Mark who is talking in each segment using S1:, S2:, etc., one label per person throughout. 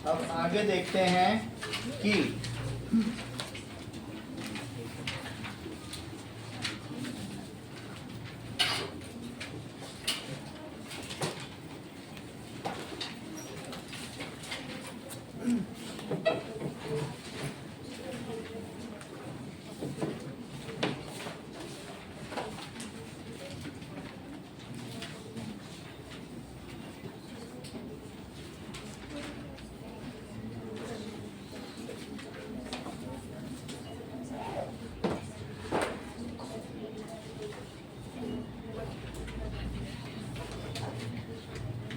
S1: अब आगे देखते हैं कि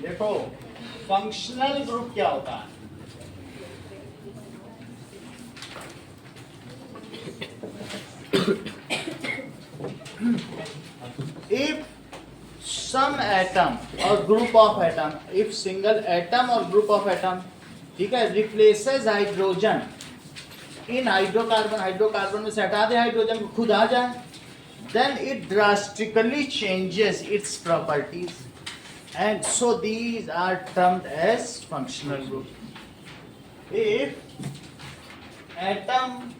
S1: देखो फंक्शनल ग्रुप क्या होता है। If some atom or group of atom, if single atom or group of atom, ठीक है, replaces hydrogen in hydrocarbon, hydrocarbon में से हटा दे हाइड्रोजन को, खुद आ जाए, then it drastically changes its properties, and so these are termed as functional group. If atom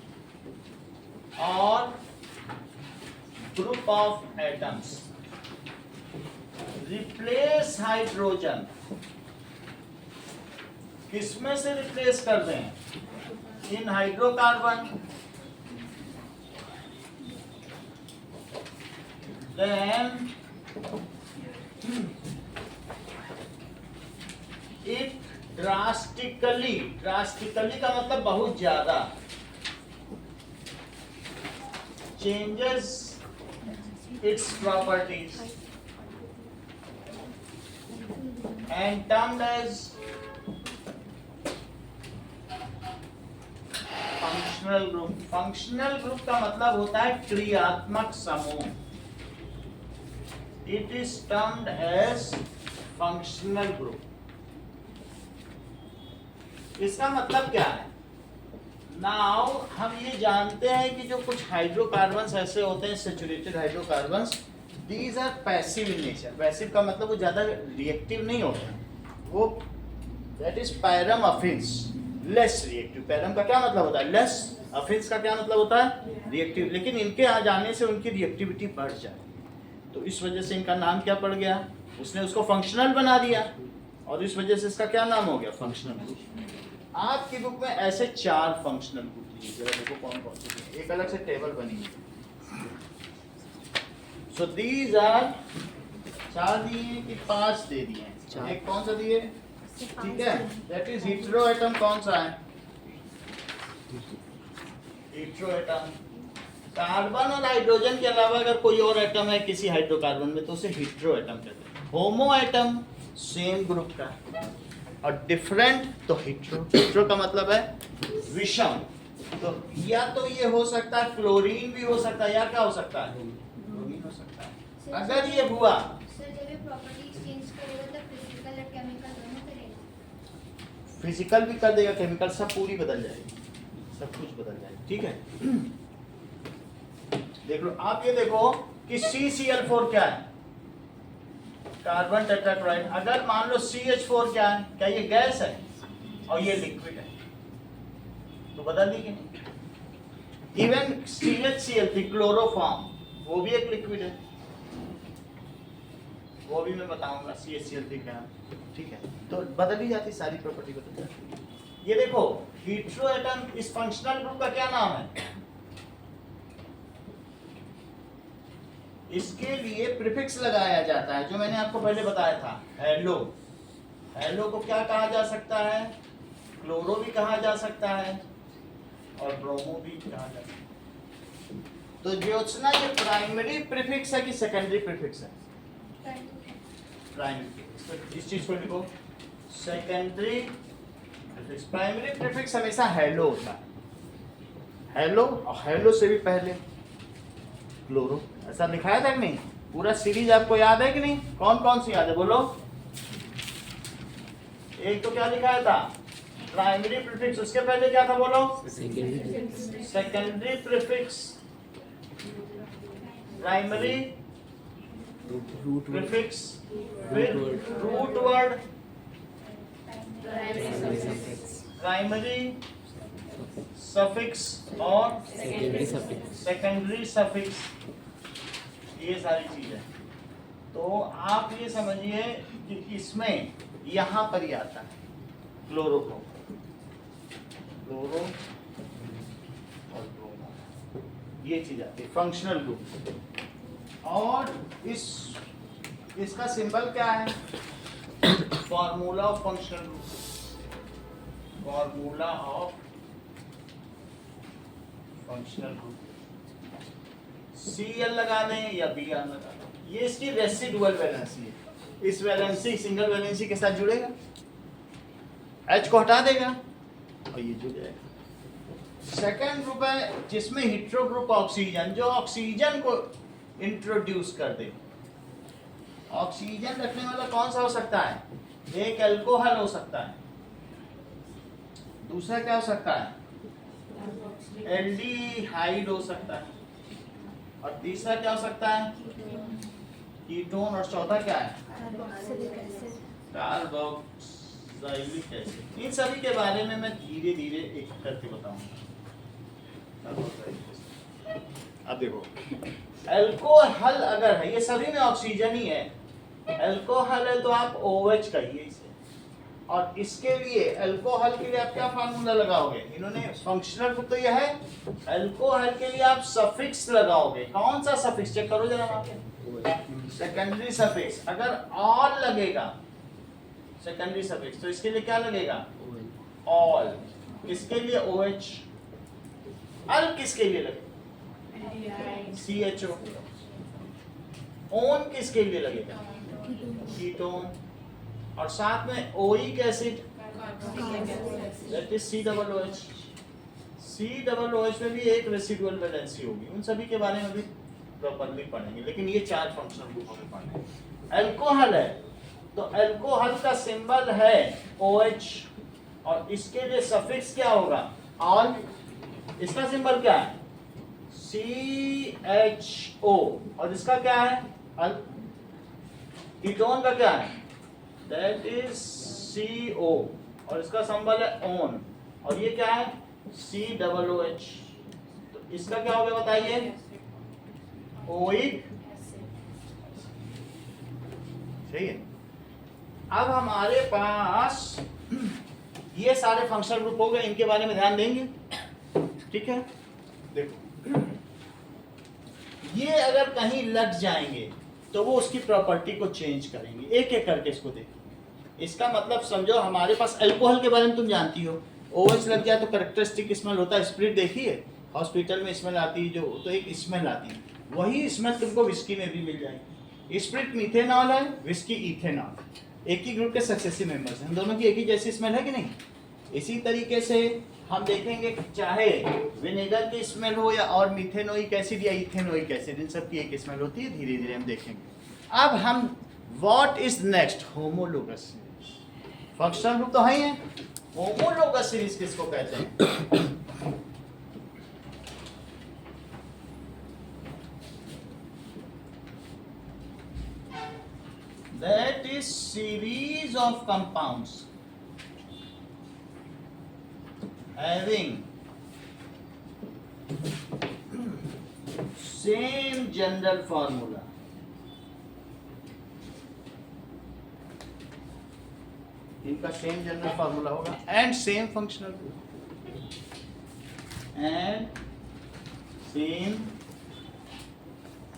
S1: or group of atoms replace hydrogen, किसमें से रिप्लेस कर दें? इन hydrocarbon, then it drastically, drastically का मतलब बहुत ज्यादा, changes its properties and termed as functional group. functional group का मतलब होता है क्रियात्मक समूह. It is termed as functional group. इसका मतलब क्या है? नाउ हम ये जानते हैं कि जो कुछ हाइड्रोकार्बन्स ऐसे होते हैं, saturated hydrocarbons, these are passive in nature. Passive का मतलब वो ज्यादा रिएक्टिव नहीं होते हैं, वो that is parum affinis, less reactive. Parum का क्या मतलब होता है? लेस. अफिन्स का क्या मतलब होता है? रिएक्टिव. लेकिन इनके आ जाने से उनकी रिएक्टिविटी बढ़ जाए, तो इस वजह से इनका नाम क्या पड़ गया? उसने उसको फंक्शनल बना दिया, और इस वजह से इसका क्या नाम हो गया? Functional group. आपकी बुक में ऐसे 4 फंक्शनल ग्रुप दिए, जरा देखो कौन कौन से, एक अलग से टेबल बनी है. सो दीज आर 4 दिए कि 5 दे दिए? एक कौन सा दिए? ठीक है, दैट इज हीटेरो एटम. कौन सा है? हीटेरो एटम. कार्बन और हाइड्रोजन के अलावा अगर कोई और एटम है किसी हाइड्रोकार्बन में तो उसे हीटेरो एटम कहते हैं. होमो एटम सेम ग्रुप का, और डिफरेंट तो हीटेरो. हीटेरो का मतलब है विषम. तो या तो ये हो सकता है क्लोरीन भी हो सकता है, या क्या हो सकता है? ब्रोमीन हो सकता है. अगर ये हुआ फिजिकल भी कर देगा, केमिकल, सब पूरी बदल जाएगी, सब कुछ बदल जाएगी. ठीक है, देख लो आप. ये देखो कि CCl4 क्या है? Carbon tetrachloride. अगर मान लो CH4 क्या है? क्या ये गैस है? और ये लिक्विड है, तो बदल दी कि नहीं? इवन CHCl3 क्लोरोफॉर्म, वो भी एक लिक्विड है, वो भी मैं बताऊंगा CHCl3 क्या है. ठीक है, तो बदल ही जाती, सारी प्रॉपर्टी बदल जाती है. ये देखो हीटेरो एटम, इस फंक्शनल ग्रुप का क्या नाम है? इसके लिए प्रीफिक्स लगाया जाता है, जो मैंने आपको पहले बताया था, हेलो. हेलो को क्या कहा जा सकता है? क्लोरो भी कहा जा सकता है, और ब्रोमो भी कहा जा सकता है. तो ज्योत्सना ये प्राइमरी प्रीफिक्स है कि सेकेंडरी प्रीफिक्स है? प्राइमरी. इस चीज को लिखो, सेकेंडरी प्रीफिक्स. प्राइमरी प्रीफिक्स हमेशा हेलो होता है. हेलो, और हेलो से भी पहले क्लोरो. ऐसा लिखाया था कि नहीं? पूरा सीरीज आपको याद है कि नहीं? कौन कौन सी याद है बोलो? एक तो क्या लिखाया था? Primary prefix. उसके पहले क्या था बोलो? Secondary prefix. प्राइमरी प्रीफिक्स फिर रूट वर्ड, प्राइमरी सफिक्स और सेकेंडरी सफिक्स, ये सारी चीजें। तो आप ये समझिए कि इसमें यहां पर ही आता है क्लोरो को, क्लोरो और ब्रोमो, ये चीज आती है फंक्शनल ग्रुप। और इसका सिंबल क्या है? Formula of functional group, formula of functional group, Cl लगा दें या Br लगा दें। ये इसकी रेसिडुअल वैलेंसी है। इस वैलेंसी सिंगल वैलेंसी के साथ जुड़ेगा, H को हटा देगा और ये जुड़ जाएगा। सेकेंड ग्रुप है जिसमें हेटेरो ग्रुप ऑक्सीजन, जो ऑक्सीजन को इंट्रोड्यूस कर दे। ऑक्सीजन रखने वाला कौन सा हो सकता है? एक अल्कोहल हो सकता है, दूसरा क्या हो सकता है? एल्डिहाइड हो सकता है, और तीसरा क्या हो सकता है? कीटोन, और चौथा क्या है? Carboxylic acid. इन सभी के बारे में मैं धीरे धीरे एक करके बताऊंगा। अब देखो, अल्कोहल अगर है, ये सभी में ऑक्सीजन ही है, अल्कोहल है तो आप OH कहिए इसे। और इसके लिए अल्कोहल के लिए आप क्या फार्मूला लगाओगे? इन्होंने फंक्शनल ग्रुप तो यह है, अल्कोहल के लिए आप सफिक्स लगाओगे। कौन सा सफिक्स चेक करो जरा वहां पे, सेकेंडरी सफिक्स। अगर ऑल लगेगा सेकेंडरी सफिक्स तो इसके लिए क्या लगेगा? ऑल। किसके लिए? OH। अल किसके लिए लगेगा? CHO। ओन किसके लिए लगेगा? कीटोन। और साथ में oic acid, that is COOH। COOH में भी एक रेसिडुअल वैलेंसी होगी। उन सभी के बारे में भी प्रॉपर्ली पढ़ेंगे, लेकिन ये चार फंक्शनल ग्रुप हमें पढ़ने हैं। अल्कोहल है तो अल्कोहल का सिंबल है OH, और इसके लिए सफिक्स क्या होगा? ऑल। इसका सिंबल क्या है? CHO, और इसका क्या है? अल। कीटोन का क्या है? दैट इज CO, और इसका सिंबल है ओन, और ये क्या है? COOH। तो इसका क्या हो गया बताइए? ओइक। सही है। अब हमारे पास ये सारे फंक्शनल ग्रुप हो गए, इनके बारे में ध्यान देंगे, ठीक है? देखो, ये अगर कहीं लग जाएंगे तो वो उसकी प्रॉपर्टी को चेंज करेंगे। एक एक करके इसको देखो। इसका मतलब समझो, हमारे पास अल्कोहल के बारे में तुम जानती हो, OH लग जाए तो कैरेक्टरिस्टिक स्मेल होता है। स्पिरिट देखी है हॉस्पिटल में, स्मेल आती है जो, तो एक स्मेल आती है, वही स्मेल तुमको विस्की में भी मिल जाएगी। स्पिरिट मीथेनॉल है, विस्की इथेनॉल, एक ही ग्रुप के सक्सेसिव मेंबर्स हैं, दोनों की एक ही जैसी स्मेल है कि नहीं? इसी तरीके से हम देखेंगे, चाहे विनेगर की स्मेल हो या और मिथेनोइक एसिड या इथेनोइक एसिड, इन सब की एक स्मेल होती है। धीरे धीरे हम देखेंगे। अब हम what is next? Homologous series. Functional group तो है ही है, होमोलोगस सीरीज किसको कहते हैं? That is series of compounds having same general formula. इनका सेम जनरल फार्मूला होगा and same functional group and same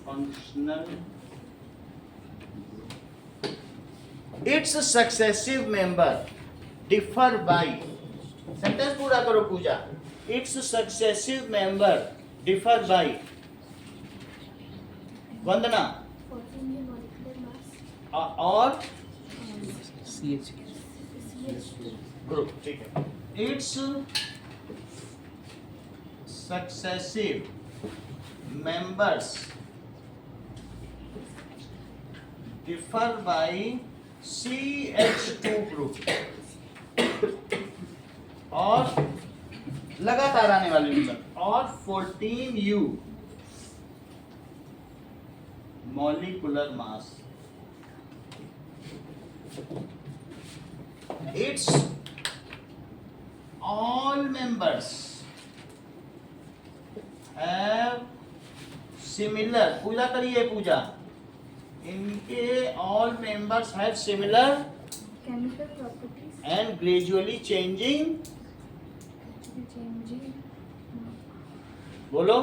S1: functional. Its successive member differ by, sentence पूरा करो पूजा। Its successive member differ by, वंदना, और
S2: CH
S1: group, ठीक है। Its successive members differ by CH2 group, और लगातार आने वाले नंबर, और 14U molecular mass. Its members have similar, पूजा करिए पूजा, इनके all members have similar
S3: chemical properties
S1: and gradually changing, बोलो,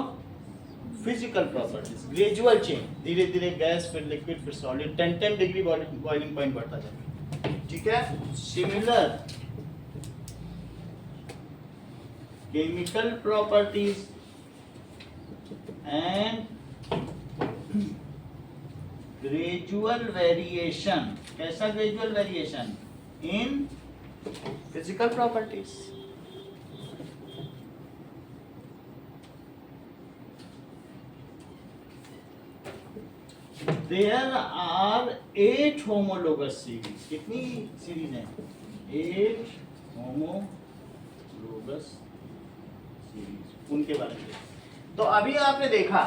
S1: physical properties, gradual change, धीरे धीरे गैस फिर लिक्विड फिर सॉलिड, 10 डिग्री बॉइलिंग पॉइंट बढ़ता जाएगा, ठीक है। Similar chemical properties and gradual variation, कैसा gradual variation in physical properties। There are 8 homologous series, कितनी सीरीज है? 8 homologous series, उनके बारे में। तो अभी आपने देखा,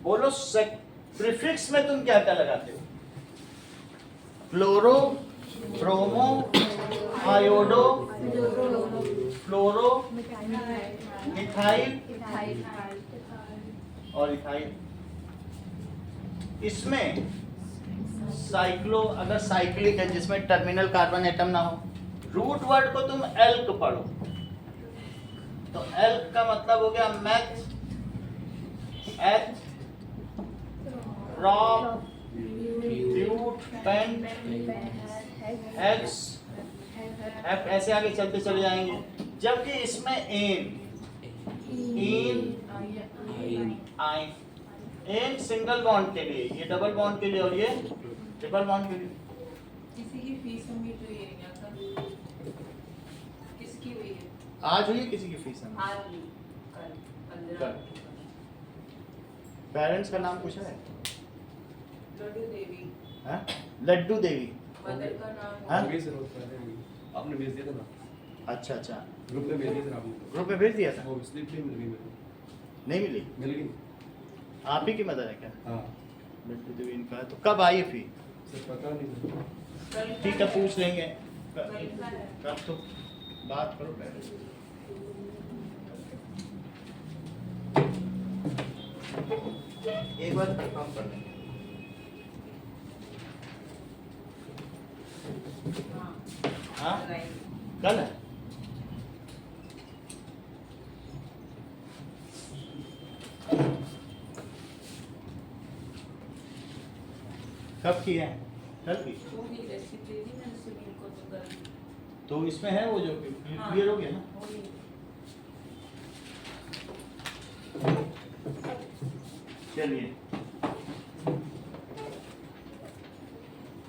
S1: बोलो प्रीफिक्स में तुम क्या क्या लगाते हो? क्लोरो, ब्रोमो, आयोडो, फ्लोरो, मिथाइल और इथाइल। इसमें साइक्लो, अगर साइक्लिक है जिसमें टर्मिनल कार्बन एटम ना हो, रूट वर्ड को तुम एल्क पढ़ो, तो एल्क का मतलब हो गया मैथ, एथ, रॉक, ब्यूट, पेंट, एक्स, एफ, ऐसे आगे चलते चले जाएंगे। जबकि इसमें एन, आइन, एन सिंगल बॉन्ड के लिए, ये डबल बॉन्ड के लिए और ये ट्रिपल बॉन्ड के लिए।
S4: किसी की फीस उम्मीद हुई है क्या कल? किसकी हुई है?
S1: आज हुई किसी की फीस में?
S4: आज हुई, कल 15।
S1: पेरेंट्स का नाम पूछा है?
S4: लड्डू देवी।
S1: हाँ? लड्डू देवी।
S4: मदर का नाम
S1: हाँ?
S5: आपने भेज दिया था ना,
S1: अच्छा अच्छा,
S5: ग्रुप में भेज दिया था आपने,
S1: ग्रुप में भेज दिया था,
S5: वो स्लिप नहीं मिल गई मेरे को।
S1: नहीं मिली?
S5: मिल गई।
S1: आप ही की मदर है क्या?
S5: हाँ
S1: लड्डू देवी इनका है, तो कब आई फी?
S5: सर पता नहीं था।
S4: कल
S1: ठीक है, पूछ लेंगे।
S4: कल का है।
S1: कब तो बात करो पहले। एक बार कंफर्म कर लेंगे। हाँ?
S4: राइट।
S1: कल है? कब की है? कल की?
S4: वो भी रेसिपी दी मैंने सुनील को तो कल।
S1: तो इसमें है वो जो
S4: हाँ,
S1: क्लियर हो गया ना?
S4: हो गई।
S1: चलिए,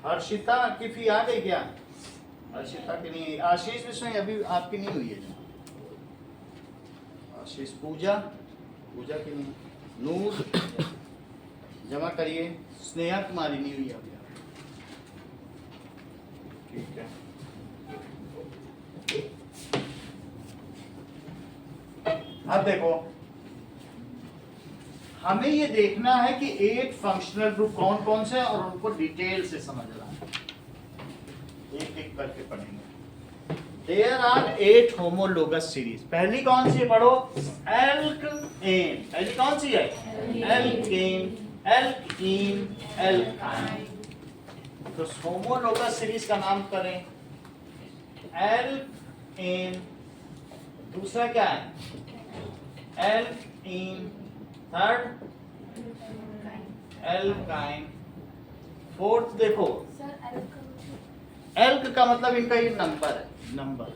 S1: हर्षिता की फी आ गई क्या? हर्षिता की नहीं, आशीष विषय अभी आपकी नहीं हुई है। आशीष, पूजा, पूजा की नहीं, नूर जमा करिए, स्नेहा कुमारी नहीं हुई अभी। ठीक है, अब देखो, हमें ये देखना है कि 8 फंक्शनल ग्रुप कौन कौन से हैं और उनको डिटेल से समझना है, एक एक करके पढ़ेंगे। There are 8 homologous series। पहली कौन सी पढ़ो? एल्केन। पहली कौन सी है? Alkene, alkene, alkyne. तो होमोलोगस सीरीज का नाम करें एल्केन। दूसरा क्या है? एल्कीन। Third alkyne. फोर्थ देखो, एल्क का मतलब इनका ये नंबर है, नंबर,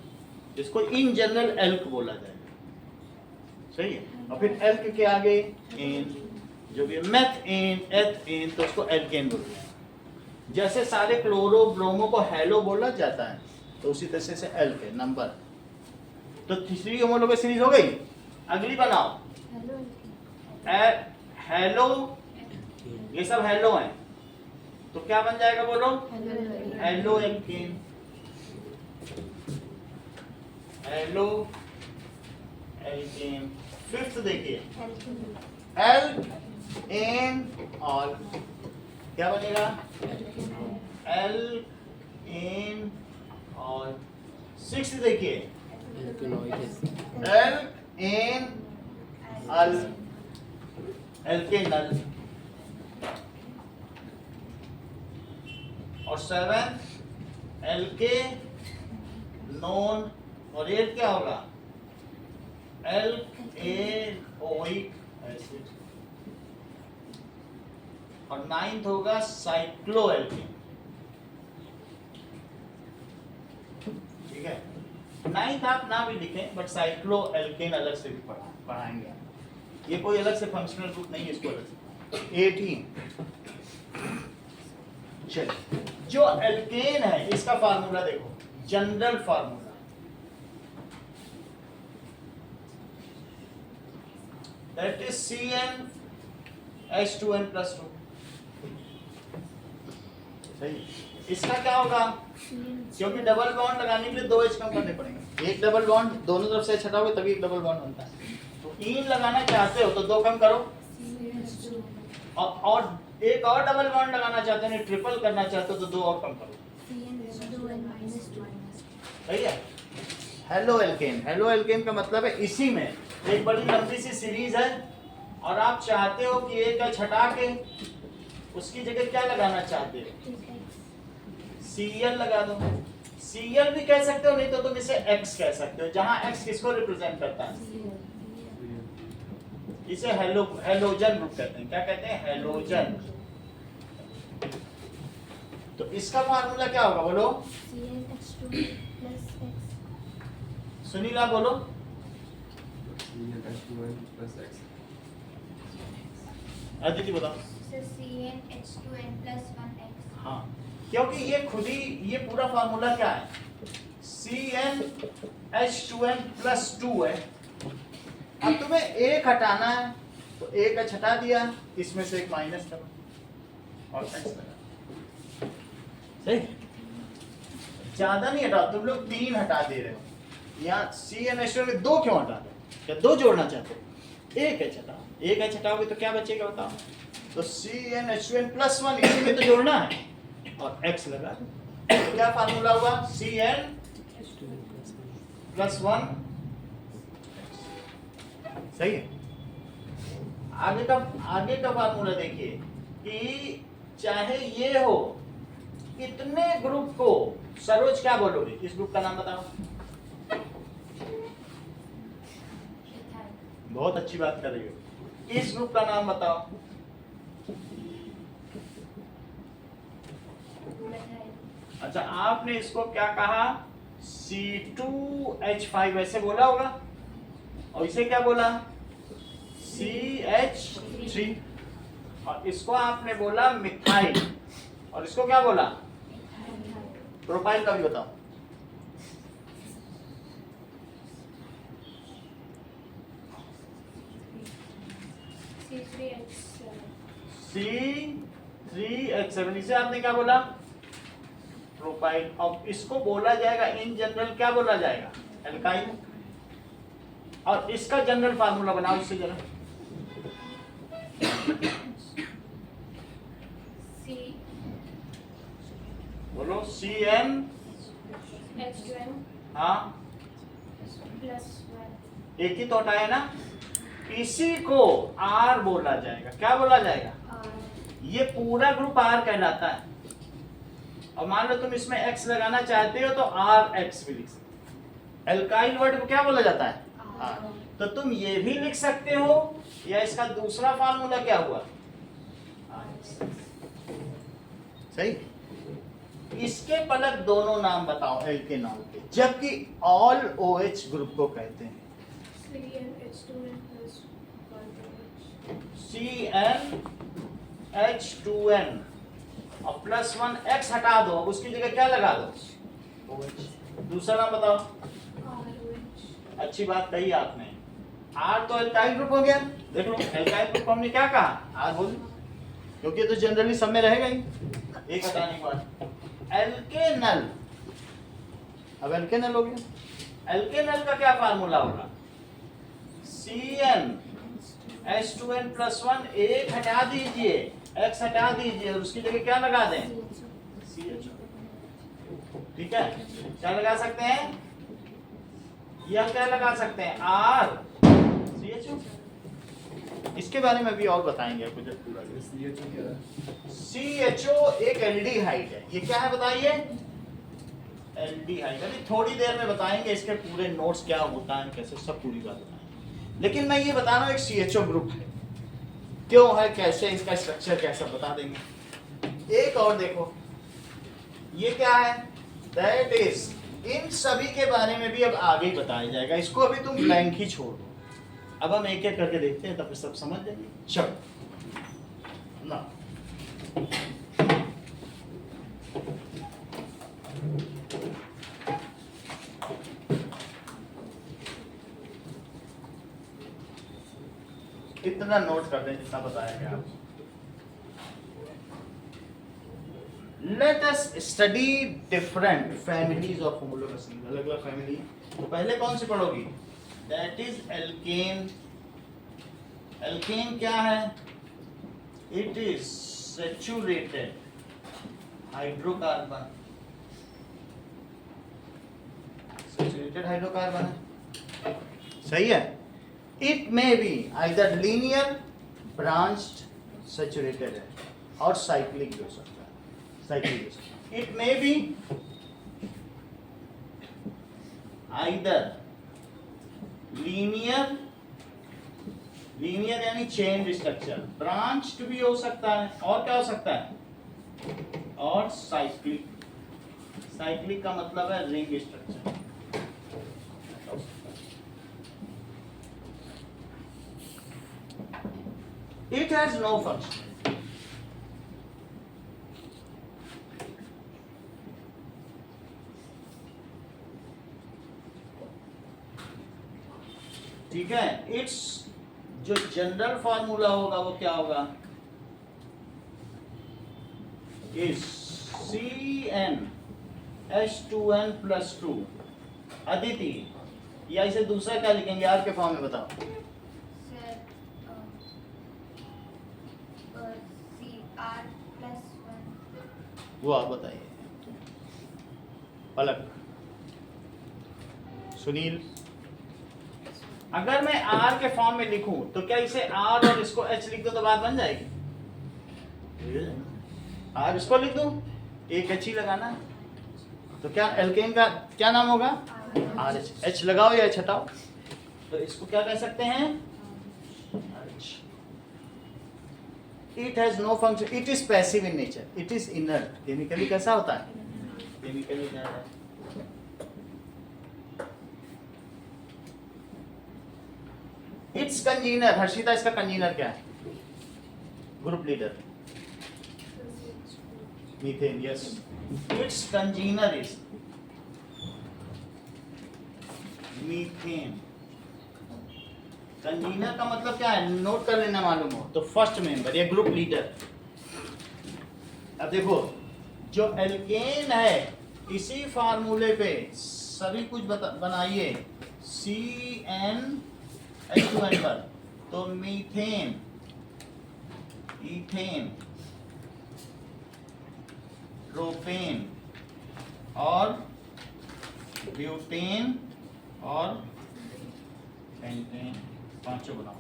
S1: जिसको इन जनरल एल्क बोला जाएगा, सही है। और फिर एल्क के आगे एन, जो भी मेथेन, एथेन, तो उसको एल्केन बोलते हैं। जैसे सारे क्लोरो ब्रोमो को हेलो बोला जाता है, तो उसी तरह से एल्क है, नंबर। तो तीसरी होमोलोगस सीरीज हो गई। अगली बनाओ, हेलो, ये सब हेलो हैं, तो क्या बन जाएगा बोलो? Halo alkane, halo alkane. Fifth देखिए, एल्क एन ऑल, क्या बनेगा? Elk N all. सिक्स्थ देखिए, एल्केनल और 7 एल्केनोन और 8 क्या होगा एल्केनोइक एसिड और 9th होगा साइक्लोएल्केन। ठीक है, 9th आप ना भी लिखें बट साइक्लोएल्केन अलग से भी पढ़ाएंगे। ये कोई अलग से फंक्शनल ग्रुप नहीं है, इसको अलग से 18। चलिए, जो एल्केन है इसका फार्मूला देखो, general formula that is CnH2n+2। सही, इसका क्या होगा, क्योंकि डबल बॉन्ड लगाने के लिए 2 H कम करने पड़ेंगे। एक डबल बॉन्ड दोनों तरफ से H हटाओगे तभी एक डबल बॉन्ड बनता है। तो इन लगाना चाहते हो तो 2 कम करो, और एक और डबल बॉन्ड लगाना चाहते हो, ट्रिपल करना चाहते हो तो 2 और कम करो। सही है। हेलो एल्केन, हेलो एल्केन का मतलब है इसी में एक बड़ी लंबी सी सीरीज है और आप चाहते हो कि एक H हटा के उसकी जगह क्या लगाना चाहते हो, Cl लगा दो। Cl भी कह सकते हो, नहीं तो तुम इसे X कह सकते हो, जहां X किसको रिप्रेजेंट करता है, इसे हेलोजन ग्रुप कहते हैं। क्या कहते हैं, हेलोजन। तो इसका फार्मूला क्या होगा बोलो, सुनील आप बोलो।
S5: CnH2n+X।
S1: अदिति बताओ।
S3: CnH2n+1x।
S1: हाँ, क्योंकि ये खुद ही ये पूरा फार्मूला क्या है, CnH2n+2 है। अब तुम्हें एक हटाना है तो एक H हटा दिया, इसमें से एक माइनस करो और X लगा। सही, ज्यादा नहीं हटाओ, तुम लोग 3 हटा दे रहे हो। यहाँ CnH2 में 2 क्यों हटा रहे हो, क्या 2 जोड़ना चाहते हो, एक H हटाओ। एक H हटाओगे तो क्या बचेगा बताओ, तो CnH2n+1 इसी में तो जोड़ना है और X लगा दो। तो क्या फार्मूला हुआ, Cn+1। सही है। आगे का फार्मूला देखिए कि चाहे ये हो, इतने ग्रुप को सरोज क्या बोलोगे, इस ग्रुप का नाम बताओ। बहुत अच्छी बात कर रही हो, इस ग्रुप का नाम बताओ। अच्छा, आपने इसको क्या कहा, C2H5 ऐसे बोला होगा, और इसे क्या बोला, CH3, और इसको आपने बोला मिथाइल, और इसको क्या बोला, प्रोपाइल का भी बताओ। C3H7, इसे आपने क्या बोला, प्रोपाइल। अब इसको बोला जाएगा इन जनरल क्या बोला जाएगा, एल्काइल। और इसका जनरल फार्मूला बनाओ इससे जरा। बोलो
S3: H2n
S1: हाँ,
S3: +1
S1: एक ही तो हटाया ना, इसी को R बोला जाएगा। क्या बोला जाएगा, ये पूरा ग्रुप R कहलाता है। और मान लो तुम इसमें X लगाना चाहते हो तो RX भी लिख सकते हो। एल्काइल वर्ड को क्या बोला जाता है, R। तो तुम ये भी लिख सकते हो, या इसका दूसरा फार्मूला क्या हुआ, RX। सही। इसके पलट दोनों नाम बताओ एल्केनॉल के, जबकि ऑल OH ग्रुप को कहते हैं CnH2n और +1 X हटा दो, उसकी जगह क्या लगा दो, OH। दूसरा नाम बताओ। अच्छी बात कही आपने, R तो एल्काइल ग्रुप हो गया। देख लो, एल्काइल ग्रुप को हमने क्या कहा, R बोल, क्योंकि तो जनरली सब में रहेगा ही एक हटाने के बाद। एल्केनल, अब एल्केनल हो गया। एल्केनल का क्या फार्मूला होगा, CnH2n+1, एक हटा दीजिए, X हटा दीजिए, और उसकी जगह क्या लगा दें, CH। ठीक है, क्या लगा सकते हैं, या क्या लगा सकते हैं RCHO। इसके बारे में भी और बताएंगे आपको जब पूरा
S5: CHO क्या है?
S1: CHO एक एल्डिहाइड है। ये क्या है बताइए? एल्डिहाइड। अभी थोड़ी देर में बताएंगे इसके पूरे नोट्स क्या होता है कैसे, सब पूरी बात बताएंगे। लेकिन मैं ये बता रहा हूँ एक CHO ग्रुप है, क्यों है, कैसे, इसका स्ट्रक्चर कैसा बता देंगे। एक और देखो ये क्या है, दैट इज, इन सभी के बारे में भी अब आगे ही बताया जाएगा। इसको अभी तुम ब्लैंक ही छोड़ दो। अब हम एक एक करके देखते हैं, तब सब समझ जाएंगे। चलो ना, इतना नोट कर दें जितना बताया गया। Let us study different families of homologous rings। अलग अलग फैमिली। तो पहले कौन सी पढ़ोगी? That is alkane। alkane क्या है? It is saturated hydrocarbon। saturated hydrocarbon है, सही है। It may be either linear, branched, saturated है, और cyclic भी हो सकता है। cyclic, it may be either linear यानी chain structure, branched भी हो सकता है, और क्या हो सकता है, और cyclic का मतलब है ring structure। It has no function। ठीक है। इट्स जो जनरल फार्मूला होगा वो क्या होगा, इस CnH2n+2। अदिति, या इसे दूसरा क्या लिखेंगे आपके फॉर्म में बताओ। वो आप बताइए। पलक, सुनील, अगर मैं R के फॉर्म में लिखूं तो क्या इसे R और इसको H लिख दो तो बात बन जाएगी? R इसको लिख दूं, एक H ही लगाना है, तो क्या एल्केन का क्या नाम होगा? RH। H लगाओ या H हटाओ, तो इसको क्या कह सकते हैं? RH। It has no function, it is passive in nature, it is inert। Chemically कैसा होता है? केमिकली inert है। इट्स कंजीनर, हर्षिता इसका कंजीनर क्या है? Group leader methane. Yes, it's congener is methane. Congener का मतलब क्या है, नोट कर लेना मालूम हो तो, फर्स्ट मेंबर या ग्रुप लीडर। अब देखो जो एल्केन है इसी फार्मूले पे सभी कुछ बनाइए, CnH2n पर, तो मीथेन, इथेन, प्रोपेन और ब्यूटेन और पेंटेन, पांचों बनाओ।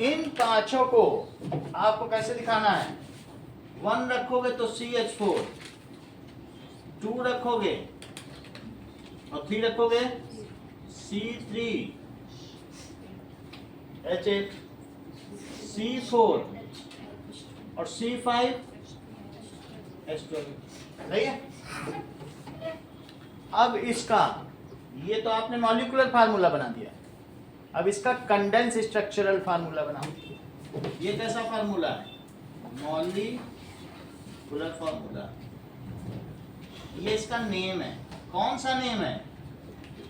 S1: इन पांचों को आपको कैसे दिखाना है? 1 रखोगे तो CH4, 2 रखोगे और 3 रखोगे C3H8, C4 और C5H12। सही है। अब इसका, ये तो आपने मॉलिक्यूलर फार्मूला बना दिया, अब इसका कंडेंस स्ट्रक्चरल फार्मूला बनाओ। ये कैसा फार्मूला है? Molecular formula. ये इसका नेम है, कौन सा नेम है?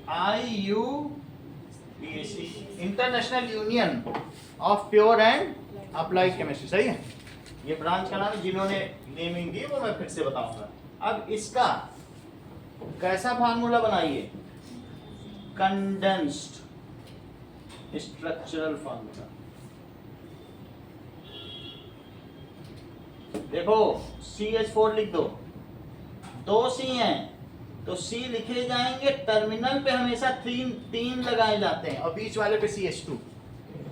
S1: IUPAC, international union of pure and applied chemistry. सही है। ये ब्रांच का नाम है, जिन्होंने नेमिंग दी वो मैं फिर से बताऊंगा। अब इसका कैसा फार्मूला बनाइए? Condensed structural formula. देखो CH4 लिख दो, 2 C हैं तो सी लिखे जाएंगे, टर्मिनल पे हमेशा तीन लगाए जाते हैं और बीच वाले पे CH2,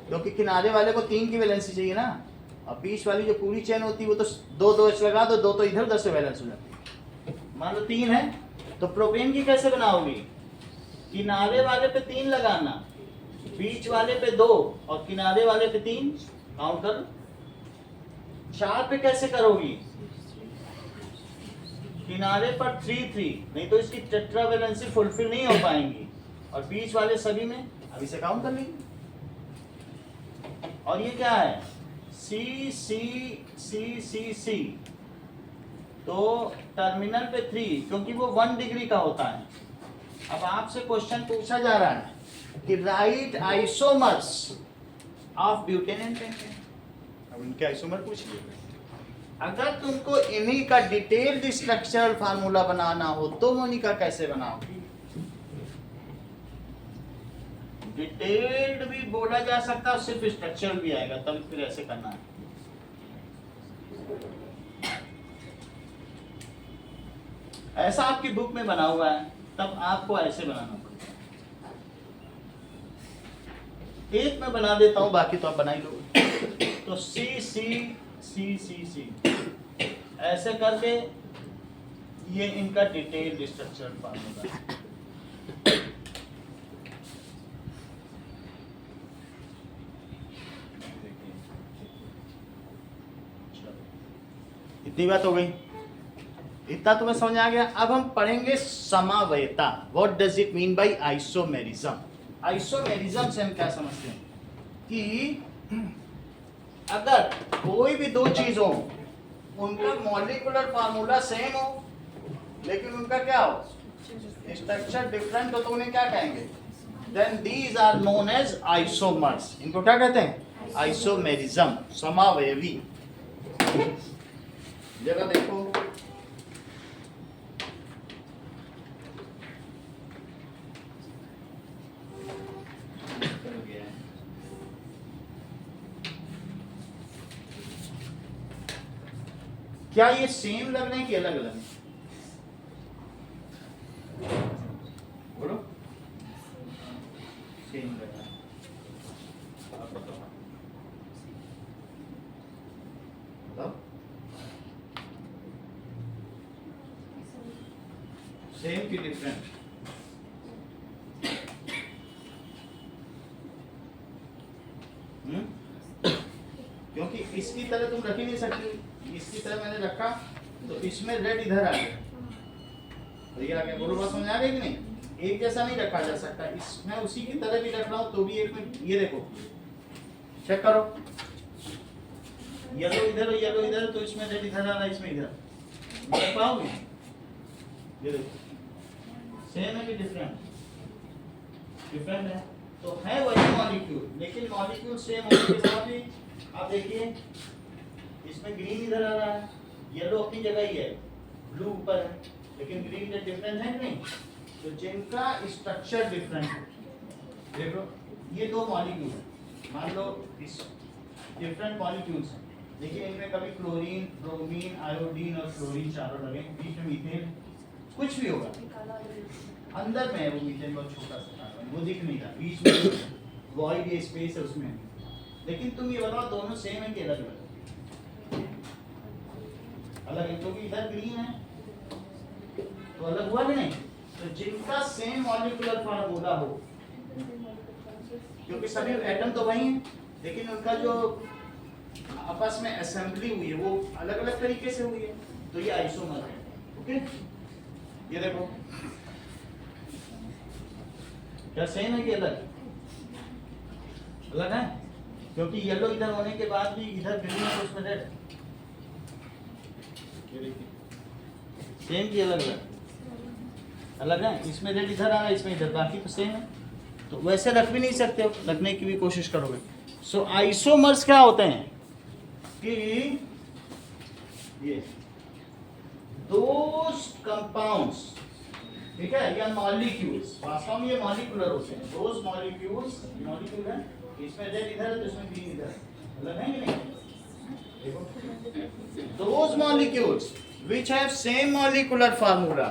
S1: क्योंकि किनारे वाले को 3 की वैलेंसी चाहिए ना, और बीच वाली जो पूरी चेन होती है वो तो 2 H लगा दो, 2 तो इधर उधर से वैलेंस हो जाती है। मान लो 3 है तो प्रोपेन की कैसे बनाओगी, किनारे वाले पे 3 लगाना, बीच वाले पे 2 और किनारे वाले पे 3, काउंट कर। 4 पे कैसे करोगी, किनारे पर 3, नहीं तो इसकी टेट्रावैलेंसी फुलफिल नहीं हो पाएंगी, और बीच वाले सभी में अभी से काउंट कर लेंगे। और ये क्या है, C C C C C, तो टर्मिनल पे 3, क्योंकि वो 1 डिग्री का होता है। अब आपसे क्वेश्चन पूछा जा रहा है कि right isomers of butane and pentane, अब इनके आइसोमर पूछ लिए। अगर तुमको इन्हीं का डिटेल्ड स्ट्रक्चरल फार्मूला बनाना हो तो मोनिका कैसे बनाओगी? डिटेल्ड भी बोला जा सकता है, सिर्फ स्ट्रक्चर भी आएगा, तब फिर ऐसे करना है। ऐसा आपकी बुक में बना हुआ है, तब आपको ऐसे बनाना पड़ेगा। एक मैं बना देता हूं, बाकी तो आप बना ही लो। तो C C C C C ऐसे करके ये इनका डिटेल्ड स्ट्रक्चर फार्मूला है। इतनी बात हो गई, इतना तुम्हें समझ आ गया। अब हम पढ़ेंगे समावयता। What does it mean by isomerism? Isomerism से हम क्या समझते हैं कि अगर कोई भी दो चीज हो, उनका मॉलिक्यूलर फार्मूला सेम हो, लेकिन उनका क्या हो, स्ट्रक्चर डिफरेंट हो, तो उन्हें क्या कहेंगे? Then these are known as isomers. इनको क्या कहते हैं? आइसोमेरिज्म, समावयवी। जरा देखो, क्या ये सेम लग रहे हैं कि अलग अलग? बोलो, सेम लग रहा है। आप बताओ, बताओ, सेम की डिफरेंट? क्योंकि इसकी तरह तुम रख ही नहीं सकती, इसकी तरह मैंने रखा तो इसमें रेड इधर आ गया, तो ये आ गया। बोलो, बात समझ आ गई कि नहीं? एक जैसा नहीं रखा जा सकता, इसमें उसी की तरह भी रख रहा हूं तो भी एक में, ये देखो, चेक करो, येलो इधर और येलो इधर, तो इसमें रेड इधर आ रहा है, इसमें इधर, देख पाओगे? ये देखो, सेम है कि डिफरेंट? डिफरेंट है, तो है वही मॉलिक्यूल, लेकिन मॉलिक्यूल सेम होने के साथ भी आप देखिए इसमें ग्रीन इधर आ रहा है, येलो अपनी जगह ही है, ब्लू ऊपर है, लेकिन ग्रीन का डिफरेंस है नहीं, तो जिनका स्ट्रक्चर डिफरेंट है। देखो, ये दो मॉलिक्यूल है, मान लो इस डिफरेंट मॉलिक्यूल्स हैं, लेकिन इनमें कभी क्लोरीन, ब्रोमीन, आयोडीन और फ्लोरीन चारों लगे, बीच में मीथेन, कुछ भी होगा, अंदर में है वो मीथेन, बहुत छोटा सा, वो दिख नहीं रहा, बीच में वॉइड ये स्पेस है उसमें। लेकिन तुम ये बताओ, दोनों सेम है कि अलग अलग? अलग है, क्योंकि इधर ग्रीन है तो अलग हुआ भी नहीं। तो जिनका सेम मॉलिक्यूलर फार्मूला हो, क्योंकि सभी एटम तो वही हैं, लेकिन उनका जो आपस में असेंबली हुई है वो अलग अलग तरीके से हुई है, तो ये आइसोमर है। ओके, ये देखो, क्या सेम है कि अलग? अलग है, क्योंकि येलो इधर होने के बाद भी इधर ग्रीन है, उसमें रेड। सेम की अलग अलग? अलग है, इसमें रेड इधर आ रहा है, इसमें इधर, बाकी तो सेम है। तो वैसे रख भी नहीं सकते हो, रखने की भी कोशिश करोगे। सो आइसोमर्स क्या होते हैं कि ये दोज कंपाउंड्स, ठीक है, या मॉलिक्यूल्स, वास्तव में ये मॉलिक्यूलर होते हैं, दोज मॉलिक्यूल्स, मॉलिक्यूल है, इसमें रेड इधर है तो इसमें ग्रीन इधर है, अलग है कि नहीं? देखो, those molecules which have same molecular formula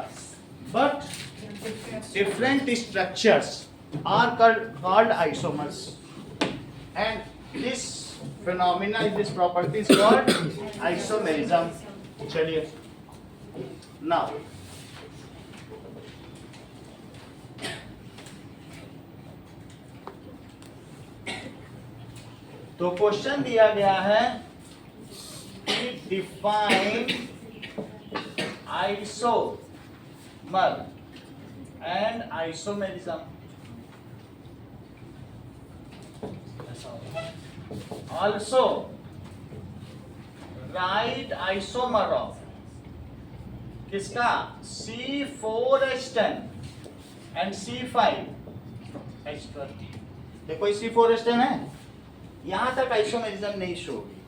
S1: but different structures are called isomers, and this phenomena, this property is called isomerism. चलिए now तो क्वेश्चन दिया गया है कि define isomer and isomerism. Also write isomer of किसका C4H10 and C5H12. देखो ये C4H10 है, यहां तक आइसोमेरिज्म नहीं शो होगी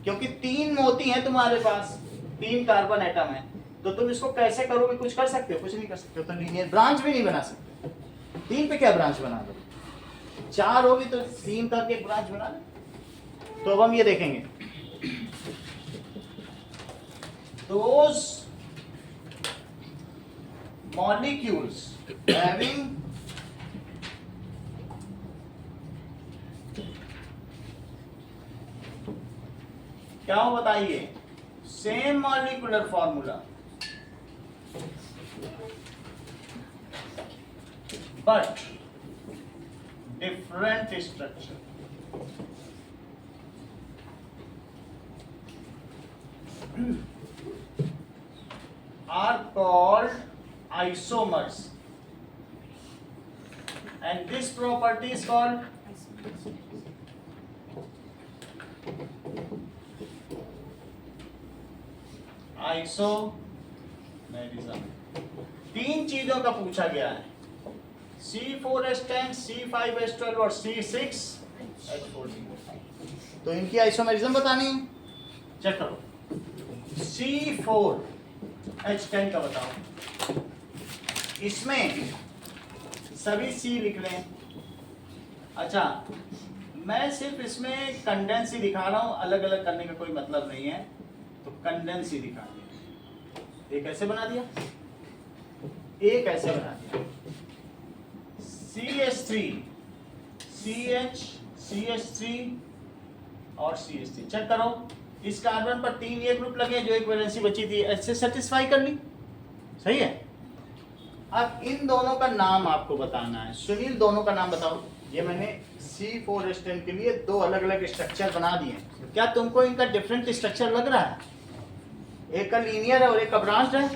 S1: क्योंकि 3 मोती हैं तुम्हारे पास, 3 कार्बन एटम है, तो तुम इसको कैसे करोगे? कुछ कर सकते हो? कुछ नहीं कर सकते हो. तो लीनियर ब्रांच भी नहीं बना सकते. 3 पे क्या ब्रांच बना दो? 4 होगी तो 3 करके एक ब्रांच बना दो. तो अब हम ये देखेंगे those molecules having क्या हो बताइए? Same molecular formula but different structure. are called isomers, and this property is called isomerism. 3 चीजों का पूछा गया है, C4H10, C5H12 और C6H14. तो इनकी आइसोमेरिज्म बतानी है. चेक करो. C4H10 का बताओ. इसमें सभी C लिख लें. अच्छा, मैं सिर्फ इसमें कंडेंसी दिखा रहा हूं, अलग अलग करने का कोई मतलब नहीं है. तो कंडेंसी दिखा दिया. एक ऐसे बना दिया, एक ऐसे बना दिया. CH3, CH, CH3 और CH3. चेक करो, इस कार्बन पर 3 ये ग्रुप लगे जो एक वैलेंसी बची थी, ऐसे सेटिस्फाई कर ली. सही है. अब इन दोनों का नाम आपको बताना है. सुनील, दोनों का नाम बताओ. ये मैंने C4H10 के लिए 2 अलग अलग स्ट्रक्चर बना दिए. क्या तुमको इनका डिफरेंट स्ट्रक्चर लग रहा है? एक का लीनियर है और एक का ब्रांच है.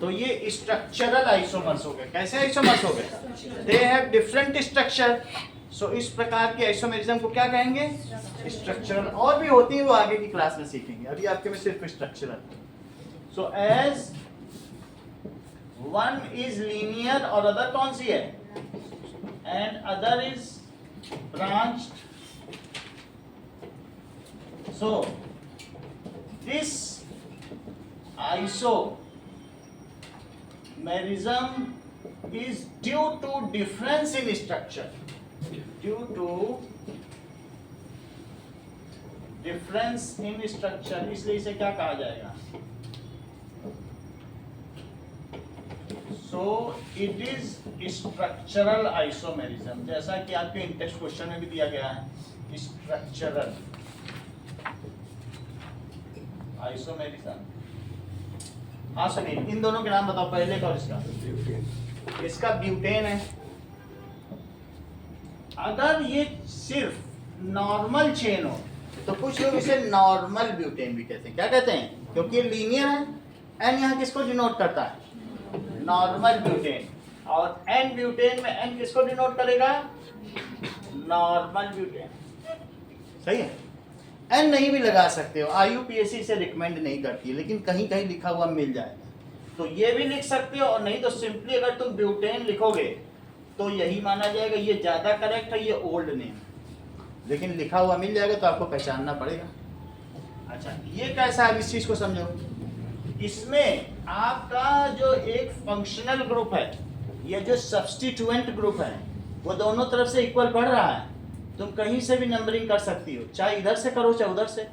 S1: तो ये स्ट्रक्चरल आइसोमर्स हो गए. कैसे आइसोमर्स हो गए? They have different structure. So इस प्रकार की आइसोमेरिज्म को क्या कहेंगे? स्ट्रक्चरल. और भी होती है, वो आगे की क्लास में सीखेंगे. अभी आपके में सिर्फ structural. So as one is linear और अदर कौन सी है? And other is branched. So this isomerism is due to difference in structure. Due to difference in structure, इसलिए इसे क्या कहा जाएगा? So it is structural isomerism. जैसा कि आपके इंटेक्स्ट क्वेश्चन में भी दिया गया है, structural isomerism. हाँ सुनील, इन दोनों के नाम बताओ, पहले का और इसका. इसका ब्यूटेन है. अगर ये सिर्फ नॉर्मल चेन हो तो कुछ लोग इसे नॉर्मल ब्यूटेन भी कहते हैं. क्या कहते हैं? क्योंकि ये लीनियर है. एन यहाँ किसको डिनोट करता है? Normal butane. और एन ब्यूटेन में एन किसको डिनोट करेगा? Normal butane. सही है. एन नहीं भी लगा सकते हो, IUPAC से रिकमेंड नहीं करती है, लेकिन कहीं कहीं लिखा हुआ मिल जाएगा. तो ये भी लिख सकते हो, और नहीं तो सिंपली अगर तुम ब्यूटेन लिखोगे तो यही माना जाएगा ये ज्यादा करेक्ट है, ये ओल्ड नेम. लेकिन लिखा हुआ मिल जाएगा तो आपको पहचानना पड़ेगा. अच्छा, ये कैसा है? इस चीज को समझो. इसमें आपका जो एक फंक्शनल ग्रुप है, ये जो सब्स्टिट्यूएंट ग्रुप है, वो दोनों तरफ से इक्वल बढ़ रहा है. तुम कहीं से भी नंबरिंग कर सकती हो, चाहे इधर से करो चाहे उधर से.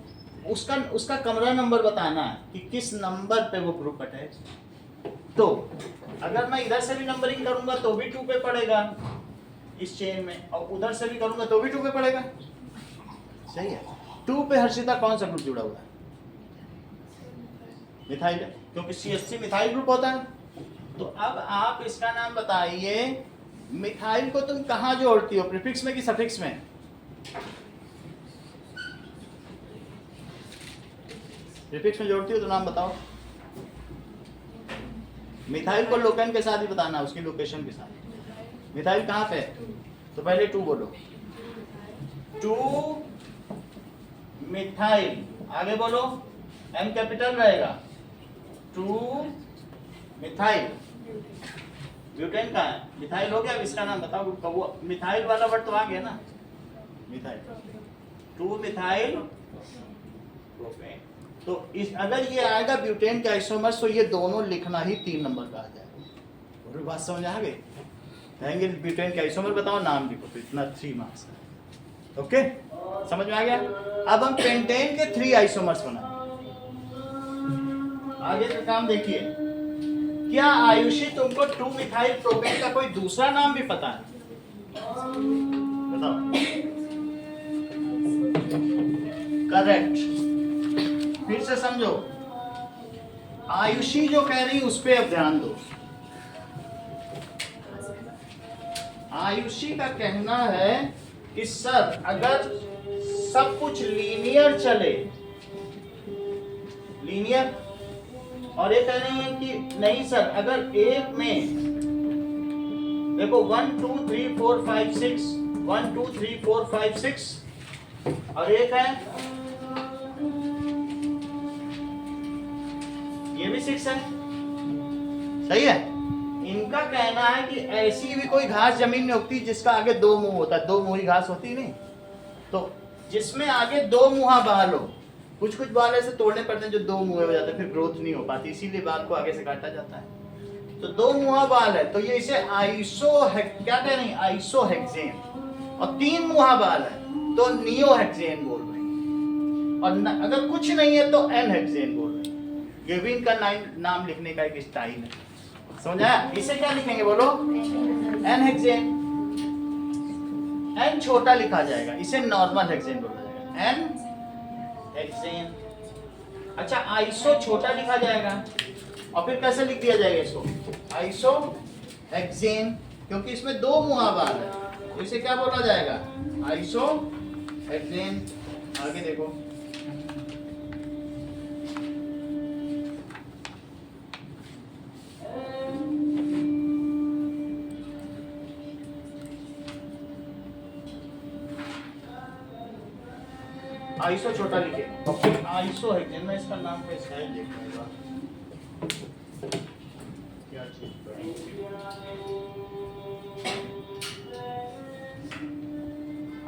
S1: उसका कमरा नंबर बताना है कि किस नंबर पे वो ग्रुप अटैच. तो अगर मैं इधर से भी नंबरिंग करूंगा तो भी 2 पे पड़ेगा इस चेन में, और उधर से भी करूंगा तो भी 2 पे पड़ेगा। सही है। 2 पे हर्षिता कौन सा ग्रुप जुड़ा हुआ है? मिथाइल है, क्योंकि CH3 मिथाइल ग्रुप होता है। तो अब आप इसका नाम बताइए, मिथाइल को तुम कहाँ जोड़ती हो, प्रीफिक्स में कि सफिक्स में? प्रीफिक्स में जोड़ती हो तो नाम बताओ। मिथाइल को लोकेन के साथ ही बताना, उसकी लोकेशन के साथ। मिथाइल कहाँ पे है? तो पहले 2 बोलो, 2 मिथाइल, आगे बोलो, M कैपिटल रहेगा, 2 मिथाइल। ब्यूटेन कहाँ है? मिथाइल हो गया, अब इसका नाम बताओ। वो मिथाइल वाला वर्ड तो आ गया ना, मिथाइल, 2 मिथाइल प्रोपेन। तो इस अगर ये आएगा ब्यूटेन का आइसोमर्स, तो ये दोनों लिखना ही 3 नंबर का आ जाएगा। और बात समझ आ गई? कहेंगे ब्यूटेन का आइसोमर बताओ, नाम लिखो, तो इतना 3 मार्क्स है। ओके, समझ में आ गया? अब हम पेंटेन के 3 आइसोमर्स बनाए। आगे का काम देखिए, क्या आयुषी तुमको 2 मिथाइल प्रोपेन का कोई दूसरा नाम भी पता है? बताओ। करेक्ट। फिर से समझो, आयुषी जो कह रही उस पे अब ध्यान दो। आयुषी का कहना है कि सर अगर सब कुछ लीनियर चले, लीनियर, और ये कह रही है कि नहीं सर, अगर एक में देखो 1 2 3 4 5 6, 1 2 3 4 5 6, और एक है ये भी 6 है। सही है। इनका कहना है कि ऐसी भी कोई घास जमीन में उगती जिसका आगे 2 मुंह होता है। 2 मुंही घास होती नहीं, तो जिसमें आगे 2 मुहा बाल हो। कुछ कुछ बाल ऐसे तोड़ने पड़ते हैं जो 2 मुहे हो जाते हैं, फिर ग्रोथ नहीं हो पाती, इसीलिए बाल को आगे से काटा जाता है। तो 2 मुहा बाल है, तो ये इसे क्या कह रही है? आइसोहेक्सेन। और 3 मुहा बाल है तो नियोहेक्सेन बोल रहे हैं। और अगर कुछ नहीं है तो एनहेक्सेन बोल रहे हैं। ये भी इनका नाम लिखने का एक स्टाइल है। समझ आया? इसे क्या लिखेंगे बोलो? एनहेक्सेन। एन छोटा लिखा जाएगा, इसे नॉर्मल हेक्सेन बोला जाएगा, एन हेक्सेन। अच्छा, आइसो छोटा लिखा जाएगा, और फिर कैसे लिख दिया जाएगा इसको? आइसो हेक्सेन, क्योंकि इसमें 2 मुहा बाल है, तो इसे क्या बोला जाएगा? Iso hexane. आगे देखो, आइसो छोटा लिखे, और फिर आइसो हेक्सेन में इसका नाम कैसा है देखूंगा। क्या चीज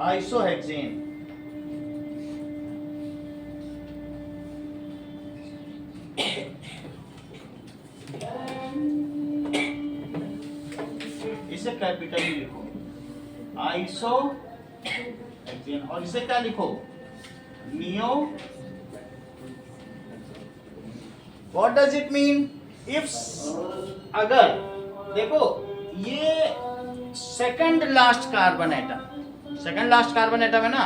S1: आइसो हेक्सेन। इसे कैपिटल में लिखो, आइसो हेक्सेन, और इसे क्या लिखो? Neo. What does it mean? If अगर देखो ये सेकंड लास्ट कार्बन एटम है ना,